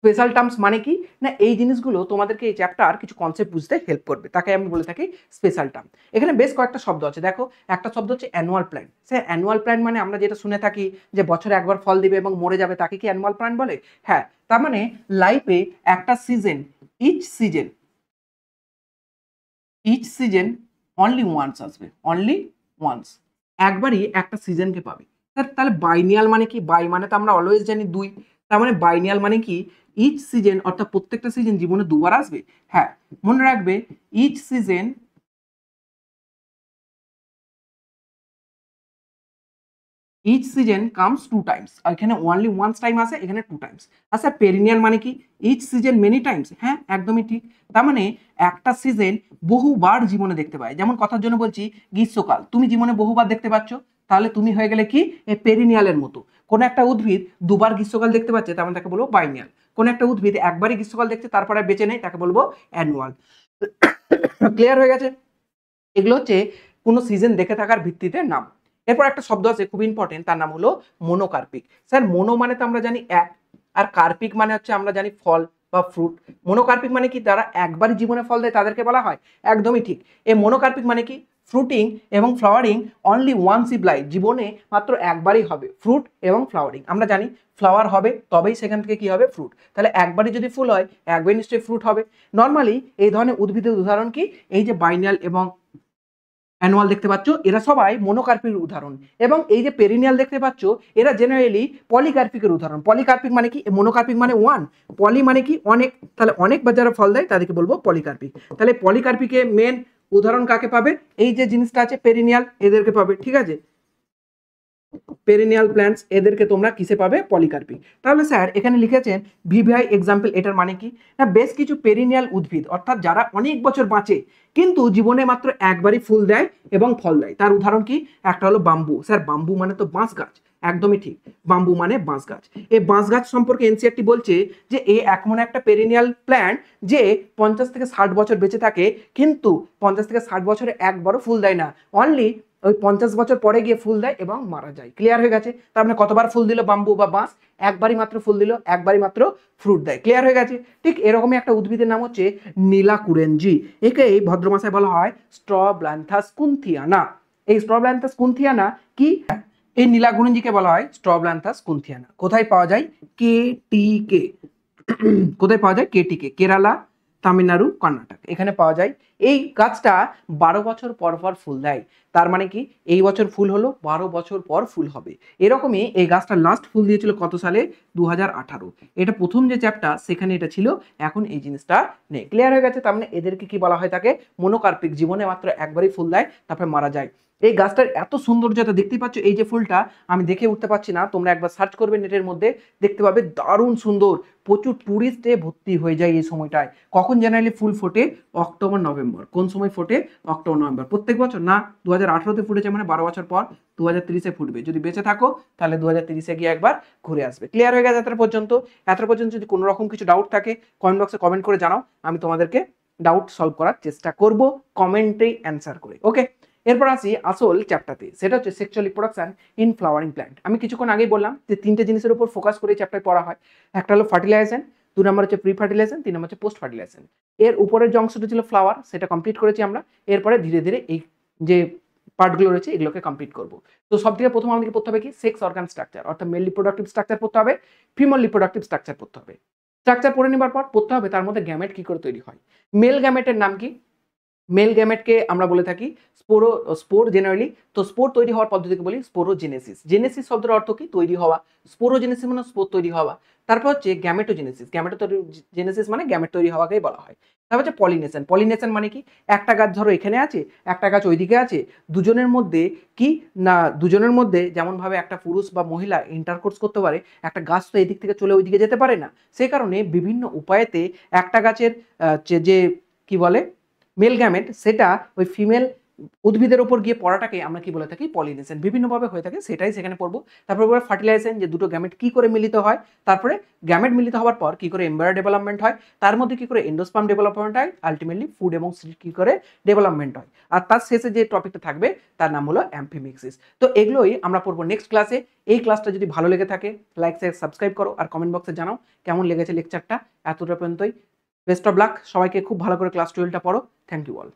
স্পেশাল টার্মস মানে কি? না এই জিনিসগুলো তোমাদেরকে এই চ্যাপ্টার কিছু কনসেপ্ট বুঝতে হেল্প করবে, তাকে আমি বলে থাকি স্পেশাল টার্ম। এখানে বেশ কয়েকটা শব্দ আছে, দেখো একটা শব্দ হচ্ছে অ্যানুয়াল প্ল্যান। সে অ্যানুয়াল প্ল্যান মানে আমরা যেটা শুনে থাকি যে বছরে একবার ফল দিবে এবং মরে যাবে, তাকে কি অ্যানুয়াল প্ল্যান বলে? হ্যাঁ, তার মানে লাইফে একটা season, each season only once আসবে, অনলি ওয়ান্স, একবারই একটা সিজনকে পাবে। তাহলে বাইনিয়াল মানে কি? বাই মানে তো আমরা অলওয়েজ জানি দুই, তার মানে বাইনিয়াল মানে কি? ইচ সিজন অর্থাৎ প্রত্যেকটা সিজন জীবনে দুবার আসবে। হ্যাঁ, মনে রাখবে each season each season comes two times. এখানে অনলি ওয়ান্স টাইম আসে, এখানে টু টাইমস। আচ্ছা পেরিনিয়াল মানে কি? Each season many times. হ্যাঁ, একদমই ঠিক। তার মানে একটা সিজন বহুবার জীবনে দেখতে পায়। যেমন কথার জন্য বলছি গ্রীষ্মকাল তুমি জীবনে বহুবার দেখতে পাচ্ছ, তাহলে তুমি হয়ে গেলে কি? এই পেরিনিয়ালের মতো। কোন একটা উদ্ভিদ দুবার গ্রীষ্মকাল দেখতে পাচ্ছে, তার মানে তাকে বলবো বাইনিয়াল। কোন একটা উদ্ভিদ একবারই গ্রীষ্মকাল দেখছে তারপরে বেঁচে নেই, তাকে বলবো অ্যানুয়াল। ক্লিয়ার হয়ে গেছে? এগুলো হচ্ছে কোনো সিজন দেখে থাকার ভিত্তিতে নাম। এরপর একটা শব্দ আছে খুব ইম্পর্টেন্ট, তার নাম হলো মোনোকার্পিক। স্যার মোনো মানে তো আমরা জানি এক, আর কার্পিক মানে হচ্ছে আমরা জানি ফল বা ফ্রুট। মোনোকার্পিক মানে কি? যারা একবারই জীবনে ফল দেয় তাদেরকে বলা হয়। একদমই ঠিক। এই মোনোকার্পিক মানে কি? ফ্রুটিং এবং flowering only once in life, জীবনে মাত্র একবারই হবে ফ্রুট এবং ফ্লাওয়ারিং। আমরা জানি ফ্লাওয়ার হবে তবেই সেখান থেকে কি হবে? ফ্রুট। তাহলে একবারই যদি ফুল হয় একবারই নিশ্চয়ই ফ্রুট হবে। নর্মালি এই ধরনের উদ্ভিদের উদাহরণ কি? এই যে বাইনিয়াল এবং অ্যানুয়াল দেখতে পাচ্ছ, এরা সবাই মোনোকার্পিকের উদাহরণ। এবং এই যে পেরিনিয়াল দেখতে পাচ্ছ, এরা জেনারেলি পলিকার্পিকের উদাহরণ। পলিকার্পিক মানে কি? মোনোকার্পিক মানে ওয়ান, পলি মানে কি? অনেক। তাহলে অনেকবার যারা ফল দেয় তাদেরকে বলবো পলিকার্পিক। তাহলে পলিকার্পিকে মেন উদাহরণ কাকে পাবে? এই যে জিনিসটা আছে পেরিনিয়াল, এদেরকে পাবে, ঠিক আছে? পেরিনিয়াল প্ল্যান্টস এদেরকে তোমরা কিসে পাবে? পলিকার্পিক। তাহলে স্যার এখানে লিখেছেন ভিভিআই এক্সাম্পল, এটার মানে কি? না বেশ কিছু পেরিনিয়াল উদ্ভিদ অর্থাৎ যারা অনেক বছর বাঁচে কিন্তু জীবনে মাত্র একবারই ফুল দেয় এবং ফল দেয়, তার উদাহরণ কি? একটা হলো বাম্বু। স্যার বাম্বু মানে তো বাঁশ গাছ। একদমই ঠিক, বাম্বু মানে বাঁশ গাছ। এই বাঁশ গাছ সম্পর্কে এনসিইআরটি বলছে যে এ এমন একটা পেরিনিয়াল প্ল্যান্ট যে 50 থেকে 60 বছর বেঁচে থাকে, কিন্তু 50 থেকে 60 বছরে একবারও ফুল দেয় না, অনলি ওই 50 বছর পরে গিয়ে ফুল দেয় এবং মারা যায়। ক্লিয়ার হয়ে গেছে? তার মানে কতবার ফুল দিল বাম্বু বা বাঁশ? একবারই মাত্র ফুল দিল, একবারই মাত্র ফ্রুট দেয়। ক্লিয়ার হয়ে গেছে? ঠিক এরকমই একটা উদ্ভিদের নাম হচ্ছে নীলাকুরেঞ্জি। একে ভদ্র ভাষায় বলা হয় স্ট্রব্ল্যান্থাস কুন্থিয়ানা। এই স্ট্রব্ল্যান্থাস কুন্থিয়ানা কি? এই নীলাকুরেঞ্জিকে বলা হয় স্ট্রব্ল্যান্থাস কুন্থিয়ানা। কোথায় পাওয়া যায়? কেটিকে। কোথায় পাওয়া যায়? কেটিকে, কেরালা, তামিলনাড়ু, কর্ণাটক, এখানে পাওয়া যায়। এই গাছটা 12 বছর পর পর ফুল দেয়। তার মানে কি? এই বছর ফুল হলো, 12 বছর পর ফুল হবে। এরকমই এই গাছটা লাস্ট ফুল দিয়েছিল কত সালে? 2018। এটা প্রথম যে চ্যাপ্টার সেখানে এটা ছিল, এখন এই জিনিসটা নেই। ক্লিয়ার হয়ে গেছে? তার মানে এদেরকে কি বলা হয়? তাকে মোনোকার্পিক, জীবনে মাত্র একবারই ফুল দেয় তারপরে মারা যায়। এই গাছটার এত সৌন্দর্যতা দেখতেই পাচ্ছ, এই যে ফুলটা আমি দেখে উঠতে পারছি না, তোমরা একবার সার্চ করবে নেটের মধ্যে, দেখতে পাবে দারুণ সুন্দর। প্রচুর টুরিস্টে ভর্তি হয়ে যায় এই সময়টায়। কখন জেনারেলি ফুল ফোটে? October November. কোন সময় ফোটে? October November. প্রত্যেক বছর না, 2018-তে ফুটেছে মানে 12 বছর পর 2030-এ ফুটবে। যদি বেঁচে থাকো তাহলে 2030-এ গিয়ে একবার ঘুরে আসবে। ক্লিয়ার হয়ে গেছে এত পর্যন্ত? এত পর্যন্ত যদি কোনো রকম কিছু ডাউট থাকে কমেন্ট বক্সে কমেন্ট করে জানাও, আমি তোমাদেরকে ডাউট সলভ করার চেষ্টা করব কমেন্টেই অ্যান্সার করে। ওকে, এরপর আসি আসল চ্যাপ্টারতে, সেটা হচ্ছে sexual reproduction in flowering plant. আমি কিছুক্ষণ আগেই বললাম যে 3টে জিনিসের উপর ফোকাস করে চ্যাপ্টার পড়া হয়। একটা হলো ফার্টিলাইজেশন, 2 নম্বর হচ্ছে প্রি ফার্টিলাইজেশন, 3 নম্বর হচ্ছে পোস্ট ফার্টিলাইজেশন। এর উপরের যে অংশটা ছিল ফ্লাওয়ার, সেটা কমপ্লিট করেছি আমরা। এরপরে ধীরে ধীরে এই যে পার্টগুলো রয়েছে এগুলোকে কমপ্লিট করব। তো সব থেকে প্রথম আমাদেরকে পড়তে হবে কি? সেক্স অর্গান স্ট্রাকচার, অর্থাৎ মেল রিপ্রোডাক্টিভ স্ট্রাকচার পড়তে হবে, ফিমেল রিপ্রোডাক্টিভ স্ট্রাকচার পড়তে হবে। স্ট্রাকচার পড়ে নেবার পর পড়তে হবে তার মধ্যে গ্যামেট কি করে তৈরি হয়। মেল গ্যামেটের নাম কি? মেল গ্যামেটকে আমরা বলে থাকি স্পোর জেনারেলি। তো স্পোর তৈরি হওয়ার পদ্ধতিকে বলি স্পোরোজেনেসিস। জেনেসিস শব্দের অর্থ কি? তৈরি হওয়া। স্পোরোজেনেসিস মানে স্পোর তৈরি হওয়া। তারপর হচ্ছে গ্যামেটোজেনেসিস। গ্যামেটোজেনেসিস মানে গ্যামেট তৈরি হওয়াকেই বলা হয়। তারপর হচ্ছে পলিনেশন। পলিনেশন মানে কি? একটা গাছ ধরো এখানে আছে, একটা গাছ ওইদিকে আছে, দুজনের মধ্যে কি না দুজনের মধ্যে যেমনভাবে একটা পুরুষ বা মহিলা ইন্টারকোর্স করতে পারে, একটা গাছ তো এদিক থেকে চলে ওইদিকে যেতে পারে না। সেই কারণে বিভিন্ন উপায়েতে একটা গাছের যে কি বলে মেল গ্যামেট, সেটা ওই ফিমেল উদ্ভিদের ওপর গিয়ে পড়াটাকে আমরা কি বলে থাকি? পলিনেশন। বিভিন্নভাবে হয়ে থাকে, সেটাই সেখানে পড়বো। তারপর ফার্টিলাইজেশন, যে দুটো গ্যামেট কি করে মিলিত হয়, তারপরে গ্যামেট মিলিত হওয়ার পর কি করে এমব্রায়ো ডেভেলপমেন্ট হয়, তার মধ্যে কি করে এন্ডোস্পার্ম ডেভেলপমেন্ট হয়, আলটিমেটলি ফুড এবং সিড কি করে ডেভেলপমেন্ট হয়। আর তার শেষে যে টপিকটা থাকবে তার নাম হলো অ্যাম্ফিমিক্সিস। তো এগুলোই আমরা পড়বো নেক্সট ক্লাসে। এই ক্লাসটা যদি ভালো লেগে থাকে লাইক শেয়ার সাবস্ক্রাইব করো, আর কমেন্ট বক্সে জানাও কেমন লেগেছে লেকচারটা। এতটা পর্যন্তই। বেস্ট অফ লাক সবাইকে। খুব ভালো করে ক্লাস 12টা পড়ো। Thank you all.